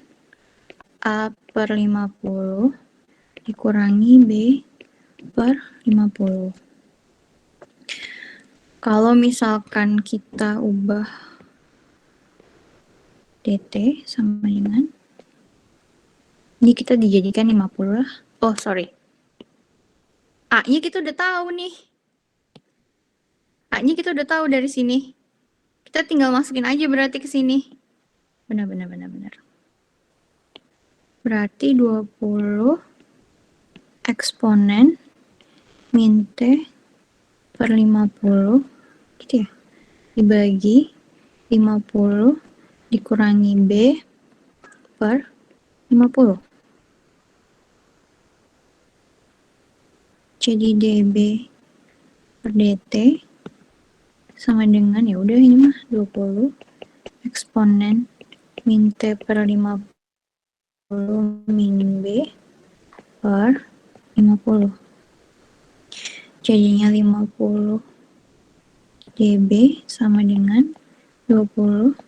A: A per 50 dikurangi B per 50. Kalau misalkan kita ubah dt sama dengan, ini kita dijadikan 50 lah. Oh, sorry. A-nya kita udah tahu nih. A-nya kita udah tahu dari sini. Kita tinggal masukin aja berarti ke sini. Benar. Berarti 20 eksponen min T per 50 gitu ya. Dibagi 50 dikurangi B per 50. Jadi dB per dt sama dengan, ya udah ini mah 20 eksponen min T per 50 min B per 50. Jadinya 50 dB sama dengan 20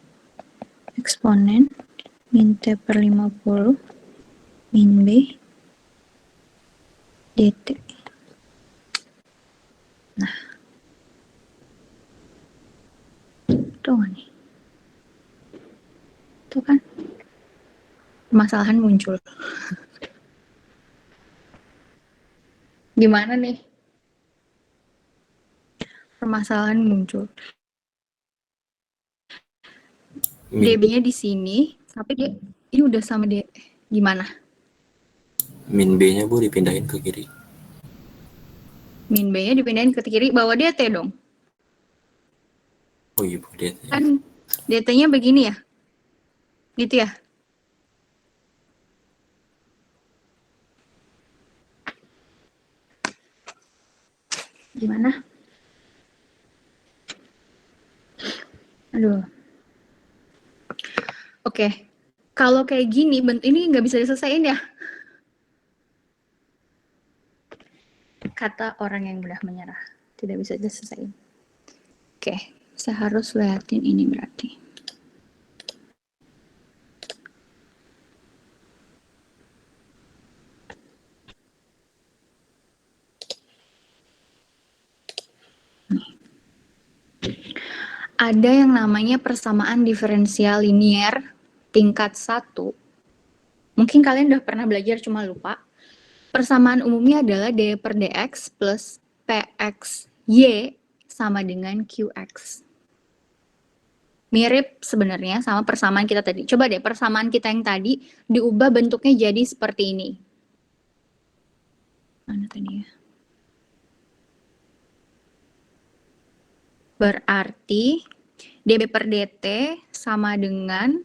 A: eksponen min T per 50 min B dt. Nah, tuh nih. Tuh kan permasalahan muncul. Gimana nih? Permasalahan muncul. DB-nya di sini, tapi dia ini udah sama D. Gimana?
B: Min B-nya Bu dipindahin ke kiri.
A: Min B-nya dipindahin ke kiri, bawa DT dong.
B: Oh iya Bu, DT.
A: Kan DT-nya begini ya? Gitu ya? Gimana? Aduh. Oke. Kalau kayak gini, ini nggak bisa diselesaikan ya? Kata orang yang mudah menyerah. Tidak bisa diselesaikan. Oke. Saya harus liatin ini berarti. Ada yang namanya persamaan diferensial linier tingkat 1. Mungkin kalian udah pernah belajar cuma lupa. Persamaan umumnya adalah d per dx plus px y sama dengan qx. Mirip sebenarnya sama persamaan kita tadi. Coba deh persamaan kita yang tadi diubah bentuknya jadi seperti ini. Mana tadi ya? Berarti dB per dt sama dengan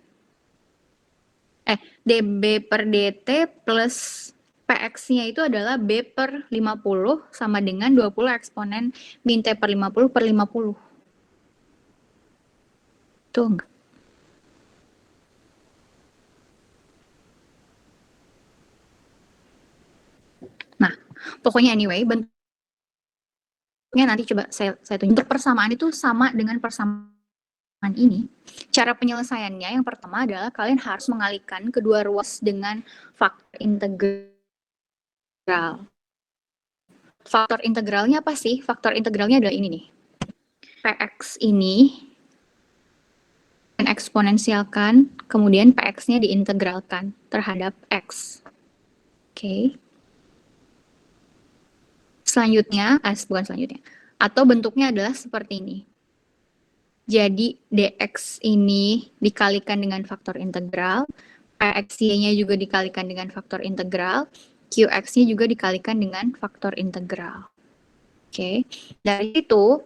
A: dB per dt plus px-nya itu adalah B per 50 sama dengan 20 eksponen min T per 50 per 50. Tuh enggak? Nah, pokoknya anyway, bentuk nanti coba saya tunjuk. Untuk persamaan itu sama dengan persamaan ini. Cara penyelesaiannya yang pertama adalah kalian harus mengalihkan kedua ruas dengan faktor integral. Faktor integralnya apa sih? Faktor integralnya adalah ini nih. Px ini eksponensialkan, kemudian Px-nya diintegralkan terhadap X. Oke. Selanjutnya, bukan selanjutnya. Atau bentuknya adalah seperti ini. Jadi dx ini dikalikan dengan faktor integral, Pxy-nya juga dikalikan dengan faktor integral, Qx-nya juga dikalikan dengan faktor integral. Oke. Dari itu,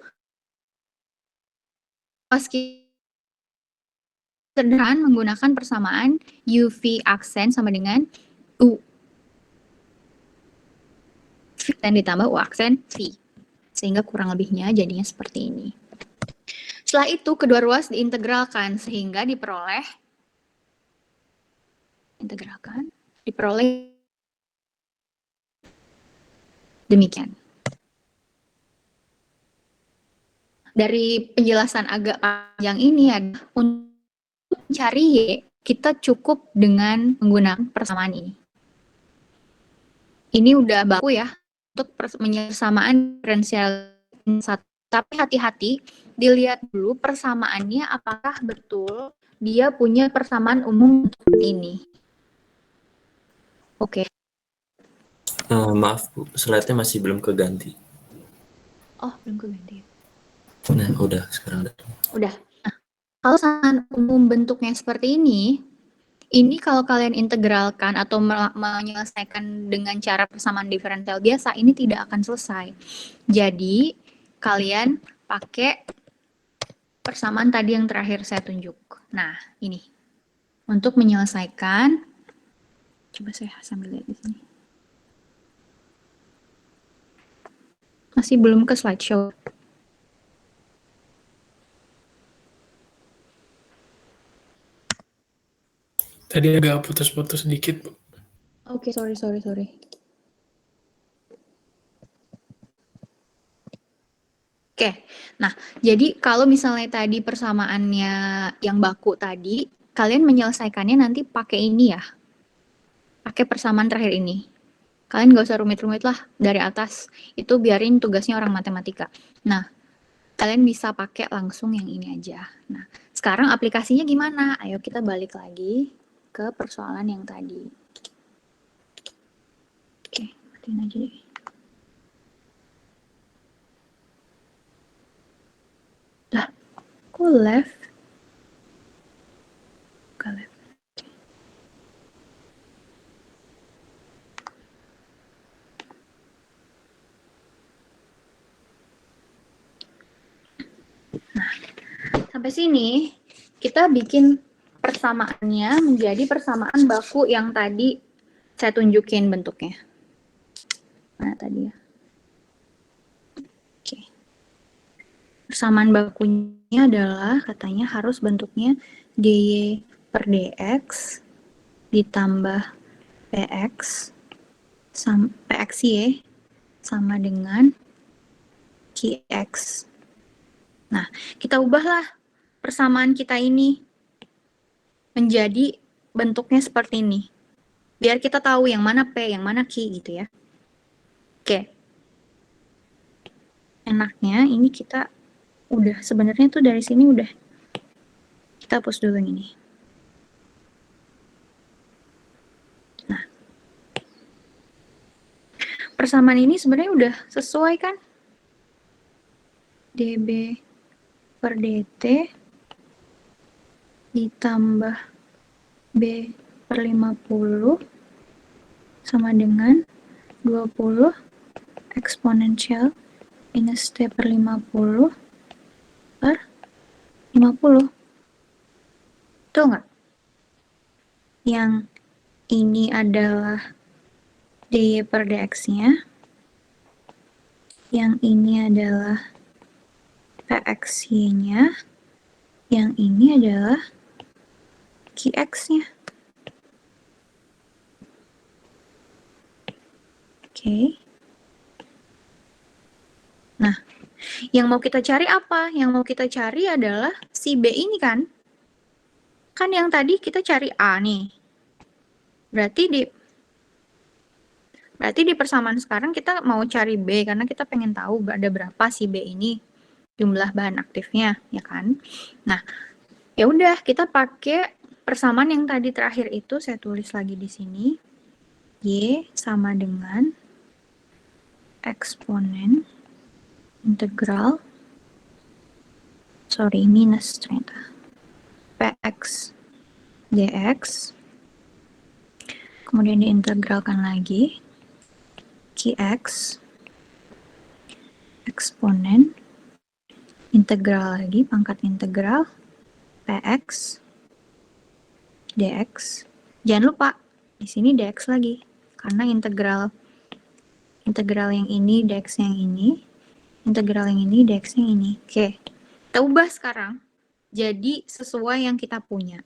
A: meski sederhana menggunakan persamaan UV aksen sama dengan U dan ditambah U aksen V. Sehingga kurang lebihnya jadinya seperti ini. Setelah itu, kedua ruas diintegralkan sehingga diperoleh demikian. Dari penjelasan agak panjang ini adalah untuk mencari Y, kita cukup dengan menggunakan persamaan ini. Ini udah baku ya untuk persamaan diferensial satu. Tapi hati-hati, dilihat dulu persamaannya apakah betul dia punya persamaan umum untuk ini. Oke.
B: Maaf Bu, slide-nya masih belum keganti.
A: Oh, belum keganti.
B: Nah, udah sekarang
A: udah. Nah, kalau persamaan umum bentuknya seperti ini kalau kalian integralkan atau menyelesaikan dengan cara persamaan diferensial biasa, ini tidak akan selesai. Jadi, kalian pakai persamaan tadi yang terakhir saya tunjuk. Nah, ini. Untuk menyelesaikan, coba saya sambil lihat di sini. Masih belum ke slideshow.
C: Tadi agak putus-putus sedikit, Bu.
A: Oke, sorry. Oke, nah jadi kalau misalnya tadi persamaannya yang baku tadi, kalian menyelesaikannya nanti pakai ini ya, pakai persamaan terakhir ini. Kalian gak usah rumit-rumit lah dari atas, itu biarin tugasnya orang matematika. Nah, kalian bisa pakai langsung yang ini aja. Nah, sekarang aplikasinya gimana? Ayo kita balik lagi ke persoalan yang tadi. Oke, matiin aja deh. Lah, kok left? Bukan left. Nah, sampai sini kita bikin persamaannya menjadi persamaan baku yang tadi saya tunjukin bentuknya. Mana tadi ya? Oke. Persamaan bakunya adalah katanya harus bentuknya dy per dx ditambah px pxy sama dengan qx. Nah, kita ubahlah persamaan kita ini menjadi bentuknya seperti ini. Biar kita tahu yang mana P, yang mana Q gitu ya. Oke. Enaknya ini kita udah, sebenarnya tuh dari sini udah. Kita hapus dulu yang ini. Nah. Persamaan ini sebenarnya udah sesuai kan? dB per dt ditambah B per 50 sama dengan 20 eksponensial minus T per 50 per 50. Betul nggak? Yang ini adalah dy per dx-nya. Yang ini adalah pxy-nya. Yang ini adalah qx-nya. Oke. Nah, yang mau kita cari apa? Yang mau kita cari adalah si B ini kan? Kan yang tadi kita cari A nih. Berarti di persamaan sekarang kita mau cari B karena kita pengen tahu ada berapa si B ini jumlah bahan aktifnya, ya kan? Nah, ya udah kita pakai persamaan yang tadi terakhir itu, saya tulis lagi di sini. Y sama dengan eksponen integral, minus ternyata, Px dx, kemudian diintegralkan lagi, Qx, eksponen, integral lagi, pangkat integral, Px dx. Jangan lupa, di sini dx lagi, karena integral yang ini, dx yang ini, integral yang ini, dx yang ini. Oke, kita ubah sekarang jadi sesuai yang kita punya.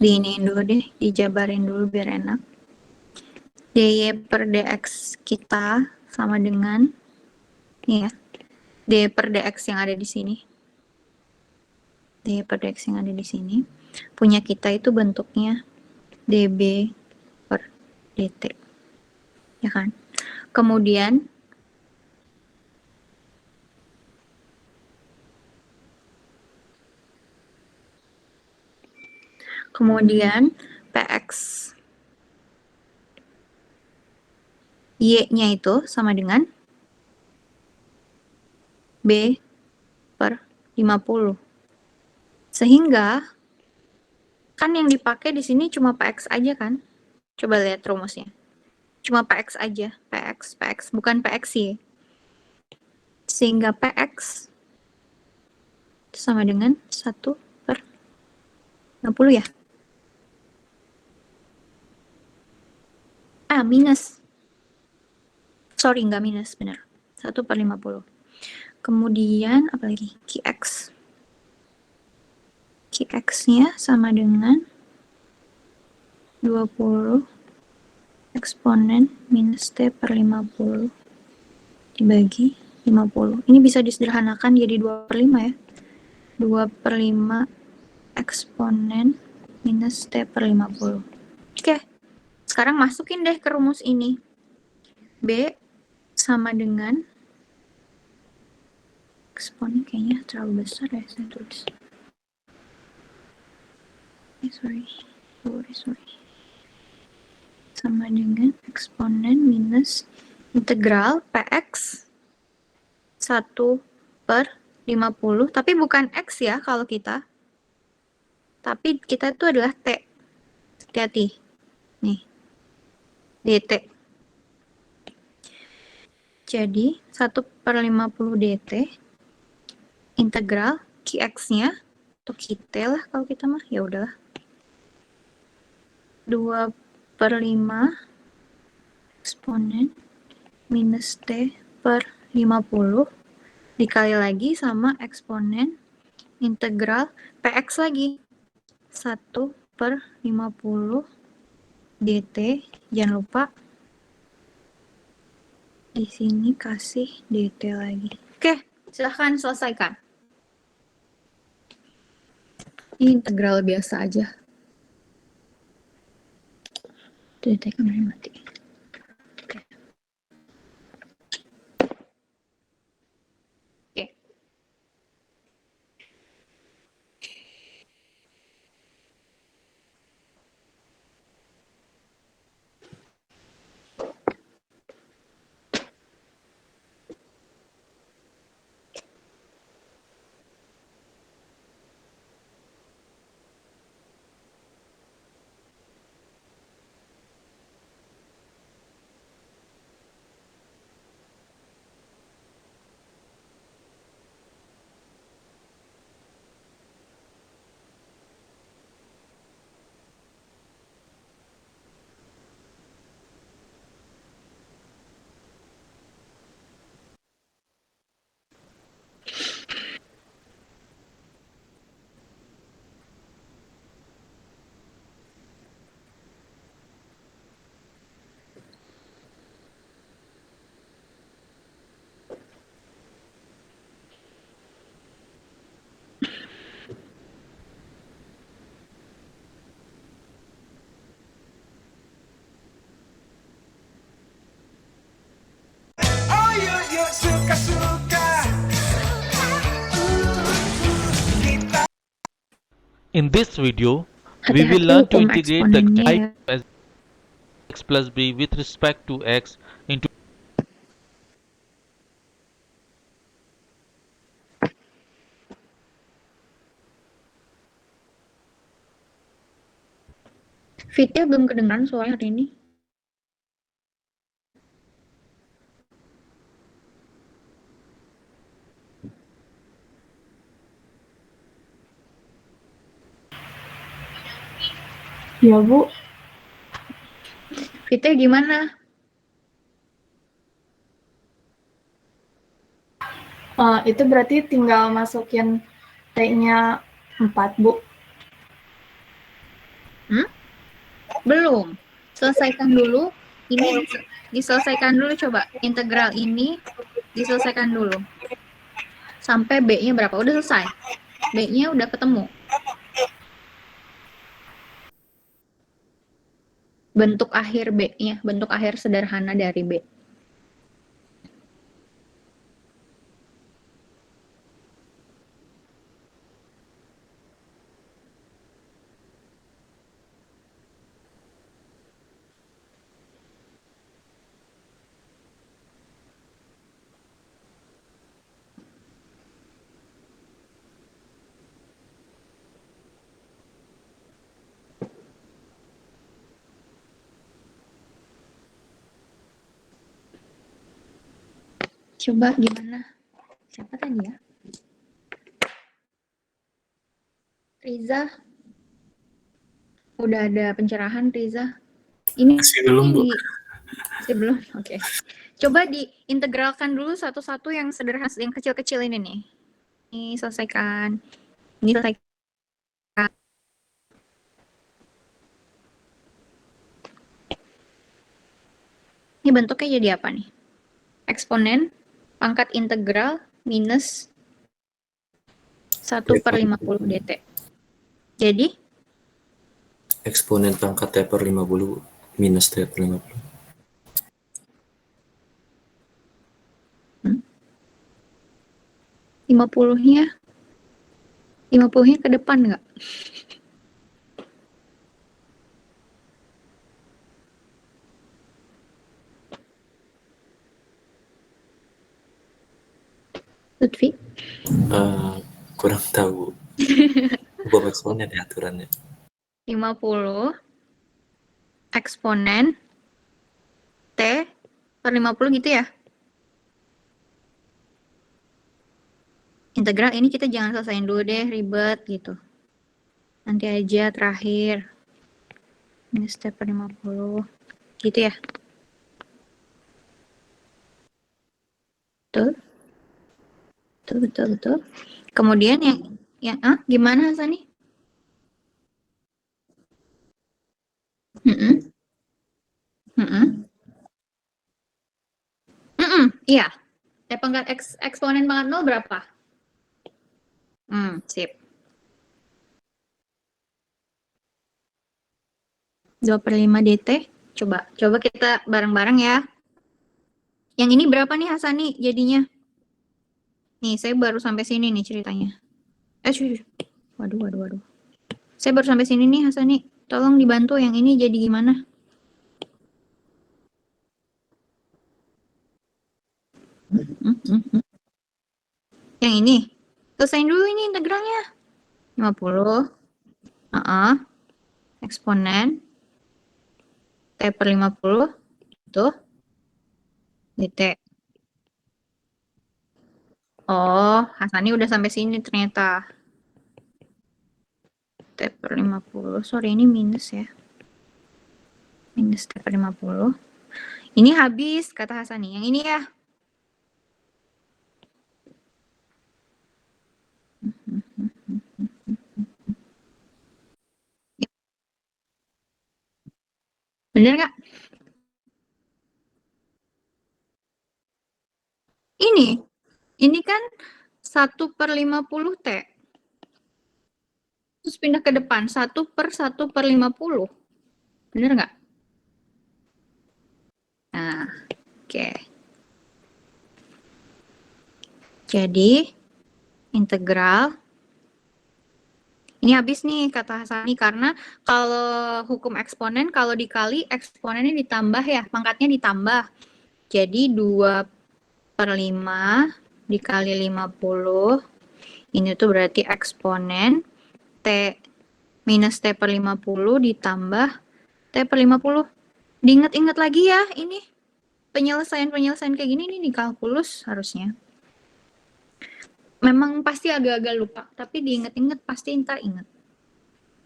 A: Diiniin dulu deh, dijabarin dulu biar enak. dy per dx kita sama dengan, nih ya, dy per dx yang ada di sini. dy per dx yang ada di sini. Punya kita itu bentuknya db per dt. Ya kan? Kemudian, Px Y-nya itu sama dengan B per 50. Sehingga, kan yang dipakai di sini cuma Px aja kan? Coba lihat rumusnya. Cuma Px aja. Px, bukan Pxy. Sehingga Px itu sama dengan 1 per 50 ya? Minus. Sorry, nggak minus, benar. 1 per 50. Kemudian, apa lagi? Qx. Qx-nya sama dengan 20 eksponen minus T per 50 dibagi 50. Ini bisa disederhanakan jadi 2 per 5 ya. 2 per 5 eksponen minus T per 50. Oke, sekarang masukin deh ke rumus ini. B sama dengan, eksponen kayaknya terlalu besar ya saya tulis. Sorry. Sama dengan eksponen minus integral Px 1 per 50, tapi bukan X ya kalau kita. Tapi kita itu adalah T. Hati-hati. Nih. dt. Jadi, 1 per 50 dt integral Qx-nya, atau Qt lah kalau kita mah, ya udahlah. 2 per 5 eksponen minus T per 50 dikali lagi sama eksponen integral Px lagi. 1 per 50 dt, jangan lupa di sini kasih dt lagi. Oke, silahkan selesaikan. Ini integral biasa aja. dt kameranya mati. Oke. Oke.
E: In this video, we
A: Hati-hati
E: will learn to
A: hukum
E: integrate the
A: eksponennya
E: guide
A: ya.
E: as x plus b with respect to x into
A: Fitnya belum kedengeran soalnya hari ini.
F: Ya, Bu.
A: Fitnya gimana?
F: Itu berarti tinggal masukin T-nya 4, Bu.
A: Belum. Selesaikan dulu. Ini diselesaikan dulu coba. Integral ini diselesaikan dulu. Sampai B-nya berapa? Udah selesai. B-nya udah ketemu. Bentuk akhir B-nya, bentuk akhir sederhana dari B. Coba gimana? Siapa tadi ya? Riza. Udah ada pencerahan, Riza? Ini
C: Masih belum, Bu.
A: Masih belum? Oke. Coba diintegralkan dulu satu-satu yang sederhana, yang kecil-kecil ini nih. Ini selesaikan. Ini selesaikan. Ini bentuknya jadi apa nih? Eksponen pangkat integral minus 1/50 dt. Jadi?
B: Eksponen pangkat T per 50 minus T per 50.
A: Hmm? 50-nya ke depan nggak? Lutfi?
B: Kurang tahu. Hukum eksponen ya aturannya.
A: 50 eksponen T per 50 gitu ya? Integral ini kita jangan selesaiin dulu deh, ribet gitu. Nanti aja terakhir. Minus T per 50. Gitu ya? Betul. Kemudian gimana Hasani? Iya. T pangkat eksponen pangkat 0 berapa? Sip. 2/5 dt. Coba kita bareng-bareng ya. Yang ini berapa nih Hasani jadinya? Nih, saya baru sampai sini nih ceritanya. Waduh. Saya baru sampai sini nih Hasani. Tolong dibantu yang ini jadi gimana? Yang ini. Selesain dulu ini integralnya. 50. Eksponen T per 50 itu dt. Oh, Hasani udah sampai sini ternyata. T per 50. Sorry, ini minus ya. Minus T per 50. Ini habis, kata Hasani. Yang ini ya. Bener nggak? Ini kan 1/50 T. Terus pindah ke depan, 1/1/50. Bener nggak? Nah, oke. Jadi integral ini habis nih kata Hasani, karena kalau hukum eksponen kalau dikali eksponennya ditambah ya, pangkatnya ditambah. Jadi 2/5 dikali 50, ini tuh berarti eksponen T minus T/50 ditambah T/50. Diinget-inget lagi ya, ini penyelesaian kayak gini ini di kalkulus harusnya. Memang pasti agak-agak lupa, tapi diinget-inget pasti ntar inget.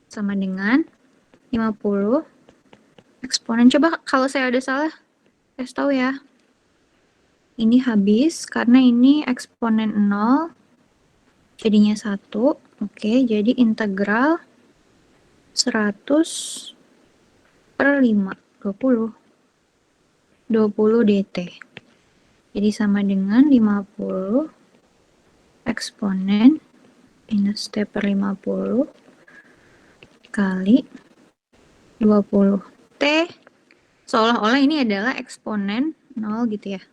A: Sama dengan 50 eksponen. Coba kalau saya ada salah, kasih tahu ya. Ini habis karena ini eksponen 0, jadinya 1. Oke, jadi integral 100/5, 20 dt. Jadi sama dengan 50 eksponen minus T/50 kali 20. T seolah-olah ini adalah eksponen 0 gitu ya.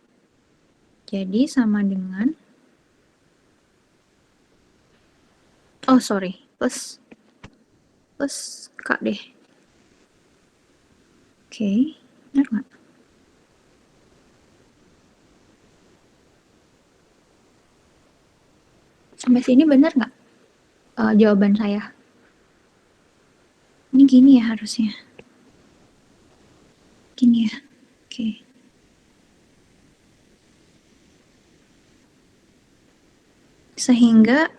A: Jadi sama dengan plus K deh. Oke, benar nggak? Sampai sini benar nggak jawaban saya? Ini gini ya harusnya. Gini ya. Oke. Sehingga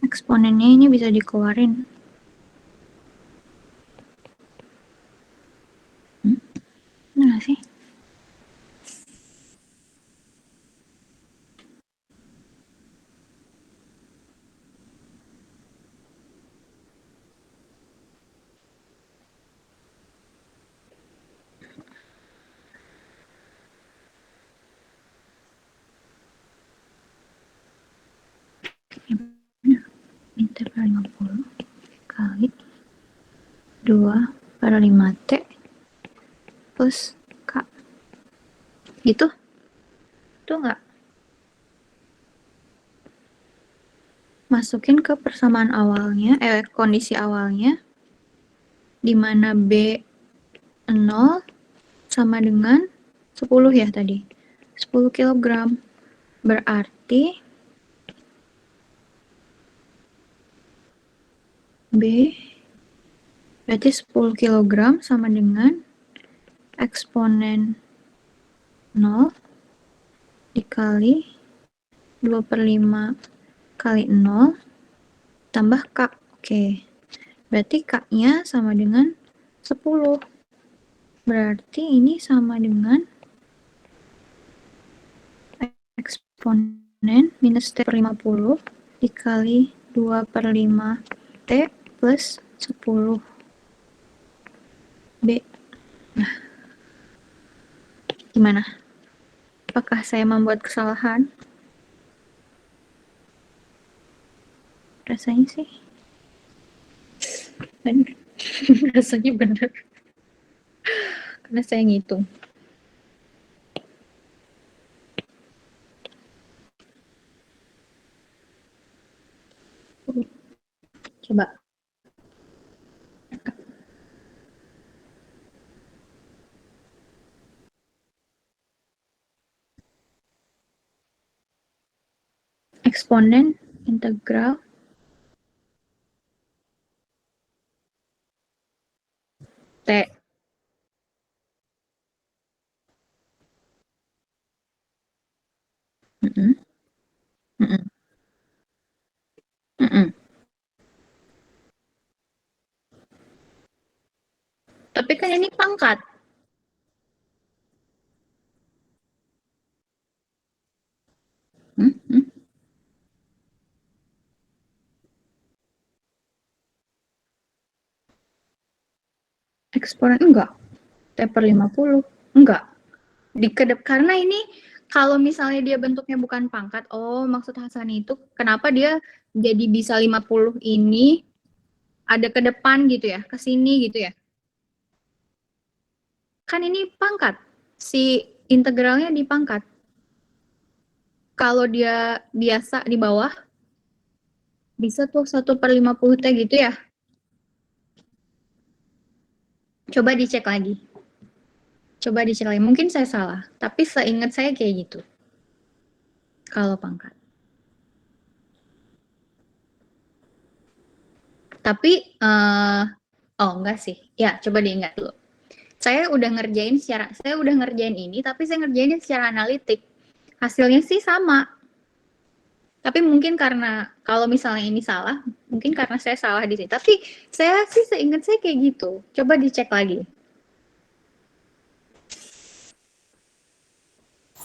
A: eksponennya ini bisa dikeluarin. Benar nggak sih? T/50 kali 2/5T plus K. Gitu? Itu enggak? Masukin ke persamaan awalnya, kondisi awalnya, di mana B 0 sama dengan 10 ya tadi. 10 kg. Berarti B berarti 10 kg sama dengan eksponen 0 dikali 2/5 kali 0 tambah K. Oke. Berarti K-nya sama dengan 10. Berarti ini sama dengan eksponen minus T/50 dikali 2/5 T plus 10 B. Nah, gimana? Apakah saya membuat kesalahan? Rasanya sih benar. Rasanya benar. Karena saya ngitung. Coba. Eksponen integral T. Tapi kan ini pangkat. Eksponen enggak. T/50 enggak. Karena ini kalau misalnya dia bentuknya bukan pangkat, maksud Hasan itu kenapa dia jadi bisa 50 ini ada ke depan gitu ya, ke sini gitu ya. Kan ini pangkat. Si integralnya dipangkat. Kalau dia biasa di bawah, bisa tuh 1/50 T gitu ya. Coba dicek lagi. Mungkin saya salah, tapi seingat saya kayak gitu. Kalau pangkat. Tapi, enggak sih. Ya, coba diingat dulu. Saya udah ngerjain ini, tapi saya ngerjainnya secara analitik. Hasilnya sih sama. Tapi mungkin karena kalau misalnya ini salah, mungkin karena saya salah di sini. Tapi saya sih seingat saya kayak gitu. Coba dicek lagi.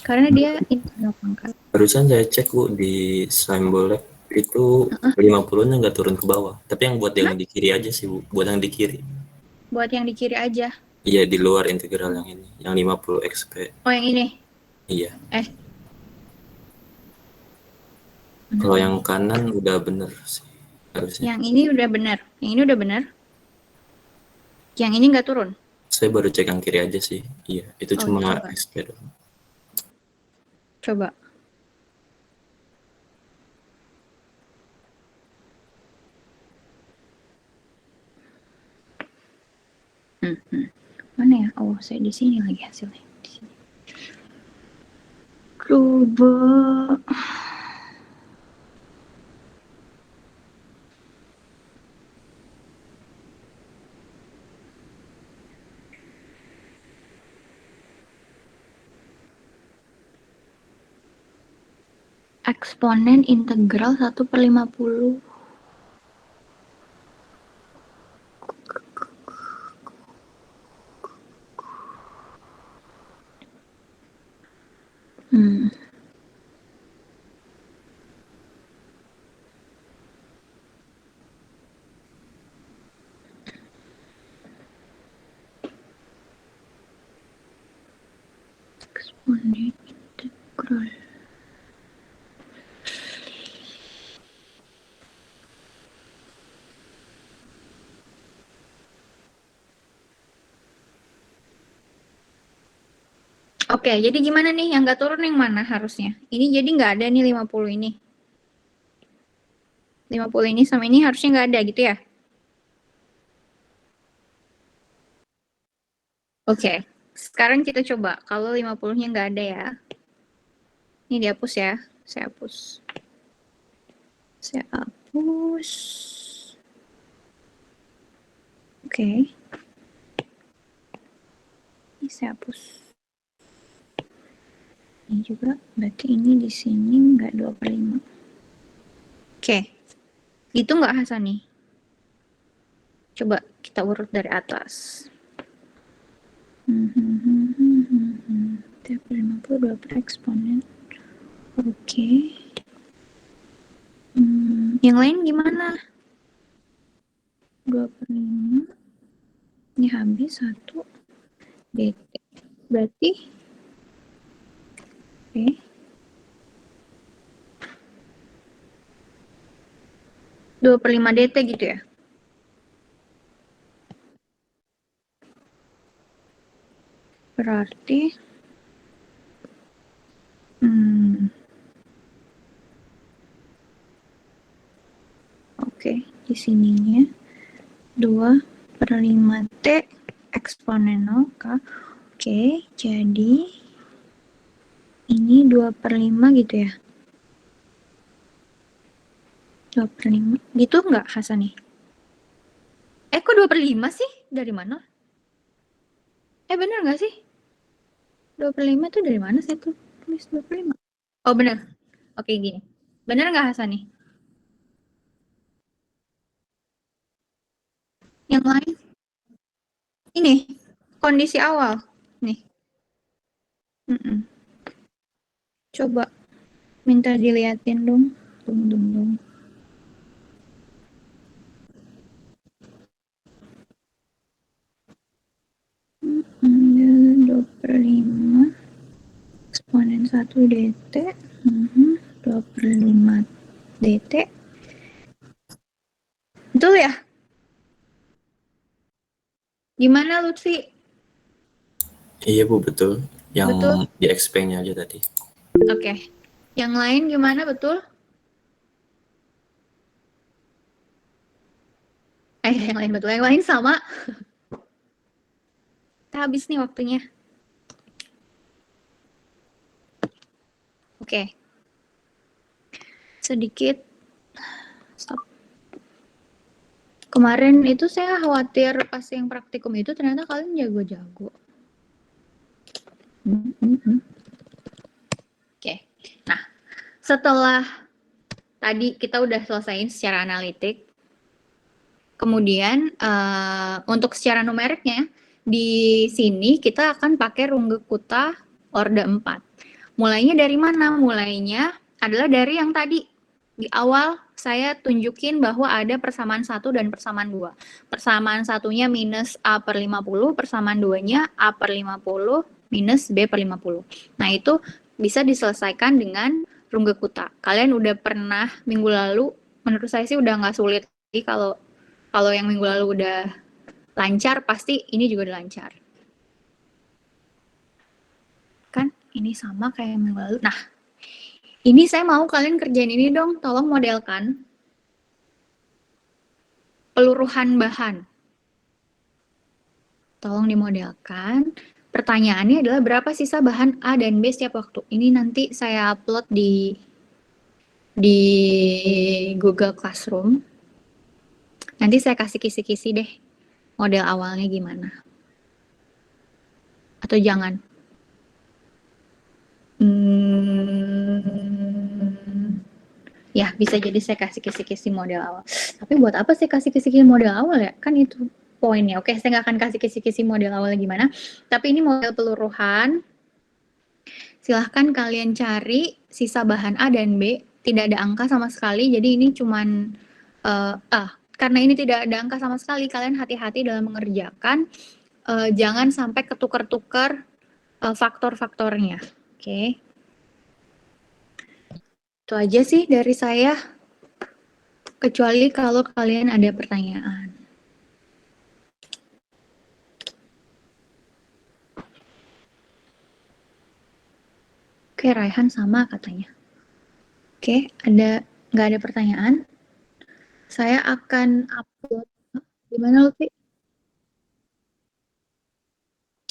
A: Karena dia integral pangkat.
B: Barusan saya cek Bu di Symbol Lab itu 50-nya nggak turun ke bawah. Tapi yang buat yang di kiri aja sih Bu, buat yang di kiri.
A: Buat yang di kiri aja.
B: Iya, di luar integral yang ini, yang 50 XP.
A: Oh, yang ini.
B: Iya.
A: Bener.
B: Kalau yang kanan udah bener sih harusnya.
A: Yang ini udah benar. Yang ini udah benar. Yang ini nggak turun.
B: Saya baru cek yang kiri aja sih. Iya, itu
A: Oh,
B: cuma
A: coba.
B: XP doang.
A: Coba. Mana ya? Oh, saya di sini lagi hasilnya. Di sini. Coba. Eksponen integral 1/50. Eksponen integral. Oke, jadi gimana nih? Yang nggak turun yang mana harusnya? Ini jadi nggak ada nih 50 ini. 50 ini sama ini harusnya nggak ada gitu ya? Oke, sekarang kita coba. Kalau 50-nya nggak ada ya. Ini dihapus ya. Saya hapus. Oke. Ini saya hapus. Ini juga, berarti ini di sini nggak 2/5. Oke. Gitu nggak Hasani? Coba kita urut dari atas. 50 per eksponen. Oke. Yang lain gimana? 2/5. Ini habis 1 dt. Berarti oke. Okay. 2/5 dt gitu ya? Berarti oke, di sininya 2/5 T eksponen 0 K. Oke, jadi ini 2/5 gitu ya? 2/5. Gitu nggak Hasani? Kok 2/5 sih? Dari mana? Bener nggak sih? 2/5 tuh dari mana saya tuh tulis 2/5? Oh, bener. Oke, gini. Bener nggak Hasani? Yang lain? Ini, kondisi awal. Nih. Coba minta diliatin dong. Dong. Ambil 2/5 eksponen 1 dt. 2/5 dt. Betul ya? Gimana Lutfi?
B: Iya Bu, betul. Yang
A: Betul.
B: di XP-nya aja tadi.
A: Oke. Yang lain gimana, betul? Yang lain betul. Yang lain sama. Kita habis nih waktunya. Oke. Sedikit. Stop. Kemarin itu saya khawatir pas yang praktikum itu ternyata kalian jago-jago. Oke. Nah, setelah tadi kita udah selesaiin secara analitik, kemudian untuk secara numeriknya di sini kita akan pakai Runge-Kutta orde 4. Mulainya dari mana? Mulainya adalah dari yang tadi di awal saya tunjukin bahwa ada persamaan 1 dan persamaan 2. Persamaan satunya minus A per 50, persamaan 2-nya A per 50 minus B per 50. Nah, itu bisa diselesaikan dengan Runge-Kutta. Kalian udah pernah minggu lalu, menurut saya sih udah nggak sulit. Jadi kalau yang minggu lalu udah lancar, pasti ini juga udah lancar. Kan ini sama kayak minggu lalu. Nah, ini saya mau kalian kerjain ini dong, tolong modelkan peluruhan bahan. Tolong dimodelkan. Pertanyaannya adalah berapa sisa bahan A dan B setiap waktu. Ini nanti saya upload di Google Classroom. Nanti saya kasih kisi-kisi deh model awalnya gimana. Atau jangan. Ya, bisa jadi saya kasih kisi-kisi model awal. Tapi buat apa saya kasih kisi-kisi model awal ya? Kan itu poinnya. Oke, saya nggak akan kasih kisi-kisi model awal gimana. Tapi ini model peluruhan. Silahkan kalian cari sisa bahan A dan B. Tidak ada angka sama sekali. Jadi ini cuman... karena ini tidak ada angka sama sekali, kalian hati-hati dalam mengerjakan. Jangan sampai ketukar-tukar faktor-faktornya. Oke. Itu aja sih dari saya. Kecuali kalau kalian ada pertanyaan. Oke, Raihan sama katanya. Oke, nggak ada pertanyaan. Saya akan upload. Gimana, Lutfi?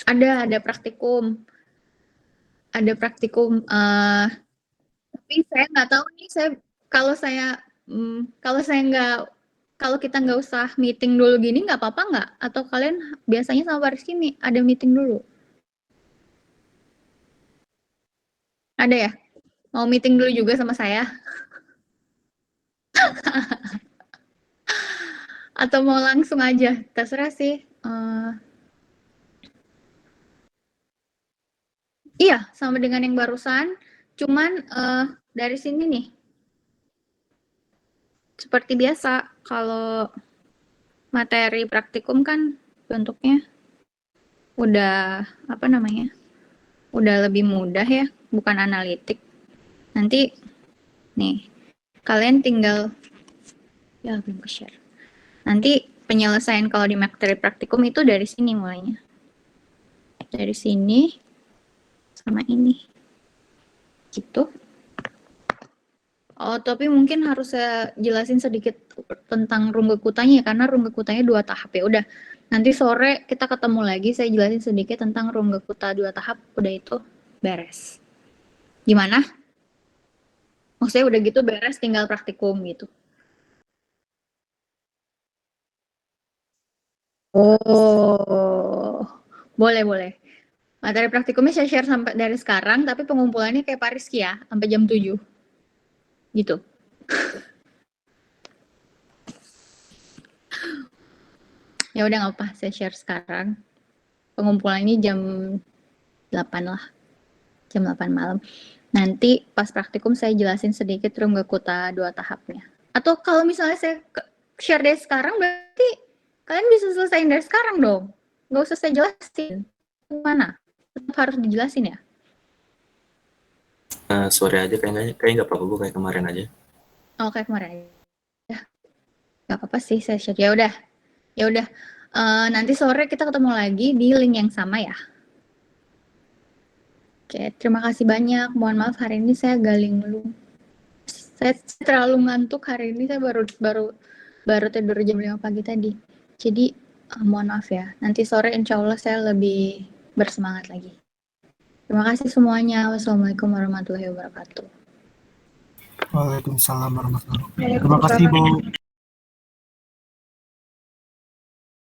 A: Ada praktikum. Ada praktikum. Tapi saya nggak tahu nih, kalau kita nggak usah meeting dulu gini, nggak apa-apa nggak? Atau kalian biasanya sama Pak Rizky ada meeting dulu? Ada ya? Mau meeting dulu juga sama saya? Atau mau langsung aja? Terserah sih. Iya, sama dengan yang barusan. Cuman dari sini nih. Seperti biasa, kalau materi praktikum kan bentuknya udah udah lebih mudah ya, bukan analitik. Nanti nih, kalian tinggal belum share. Nanti penyelesaian kalau di materi praktikum itu dari sini mulainya. Dari sini sama ini. Gitu. Oh, tapi mungkin harus saya jelasin sedikit tentang Runge-Kuttanya, karena Runge-Kuttanya 2 tahap ya. Udah, nanti sore kita ketemu lagi, saya jelasin sedikit tentang Runge-Kutta 2 tahap, udah itu beres. Gimana? Maksudnya udah gitu beres, tinggal praktikum gitu. Oh, boleh. Materi praktikumnya saya share sampai dari sekarang, tapi pengumpulannya kayak Pak Rizky ya, sampai jam 7. Gitu. Ya udah nggak apa, saya share sekarang. Pengumpulannya jam 8 lah. Jam 8 malam. Nanti pas praktikum saya jelasin sedikit Runge-Kutta 2 tahapnya. Atau kalau misalnya saya share dari sekarang, berarti kalian bisa selesaiin dari sekarang dong. Nggak usah saya jelasin. Gimana? Tetap harus dijelasin ya?
B: Sore aja kayaknya nggak apa-apa Bu, kayak kemarin aja.
A: Oh, kayak kemarin aja. Ya. Nggak apa-apa sih saya share. Ya udah. Nanti sore kita ketemu lagi di link yang sama ya. Oke, terima kasih banyak. Mohon maaf hari ini saya galing dulu. Saya terlalu ngantuk hari ini. Saya baru tidur jam 5 pagi tadi. Jadi mohon maaf ya. Nanti sore insya Allah saya lebih bersemangat lagi. Terima kasih semuanya. Wassalamualaikum warahmatullahi wabarakatuh.
C: Waalaikumsalam warahmatullahi wabarakatuh. Terima kasih Bu.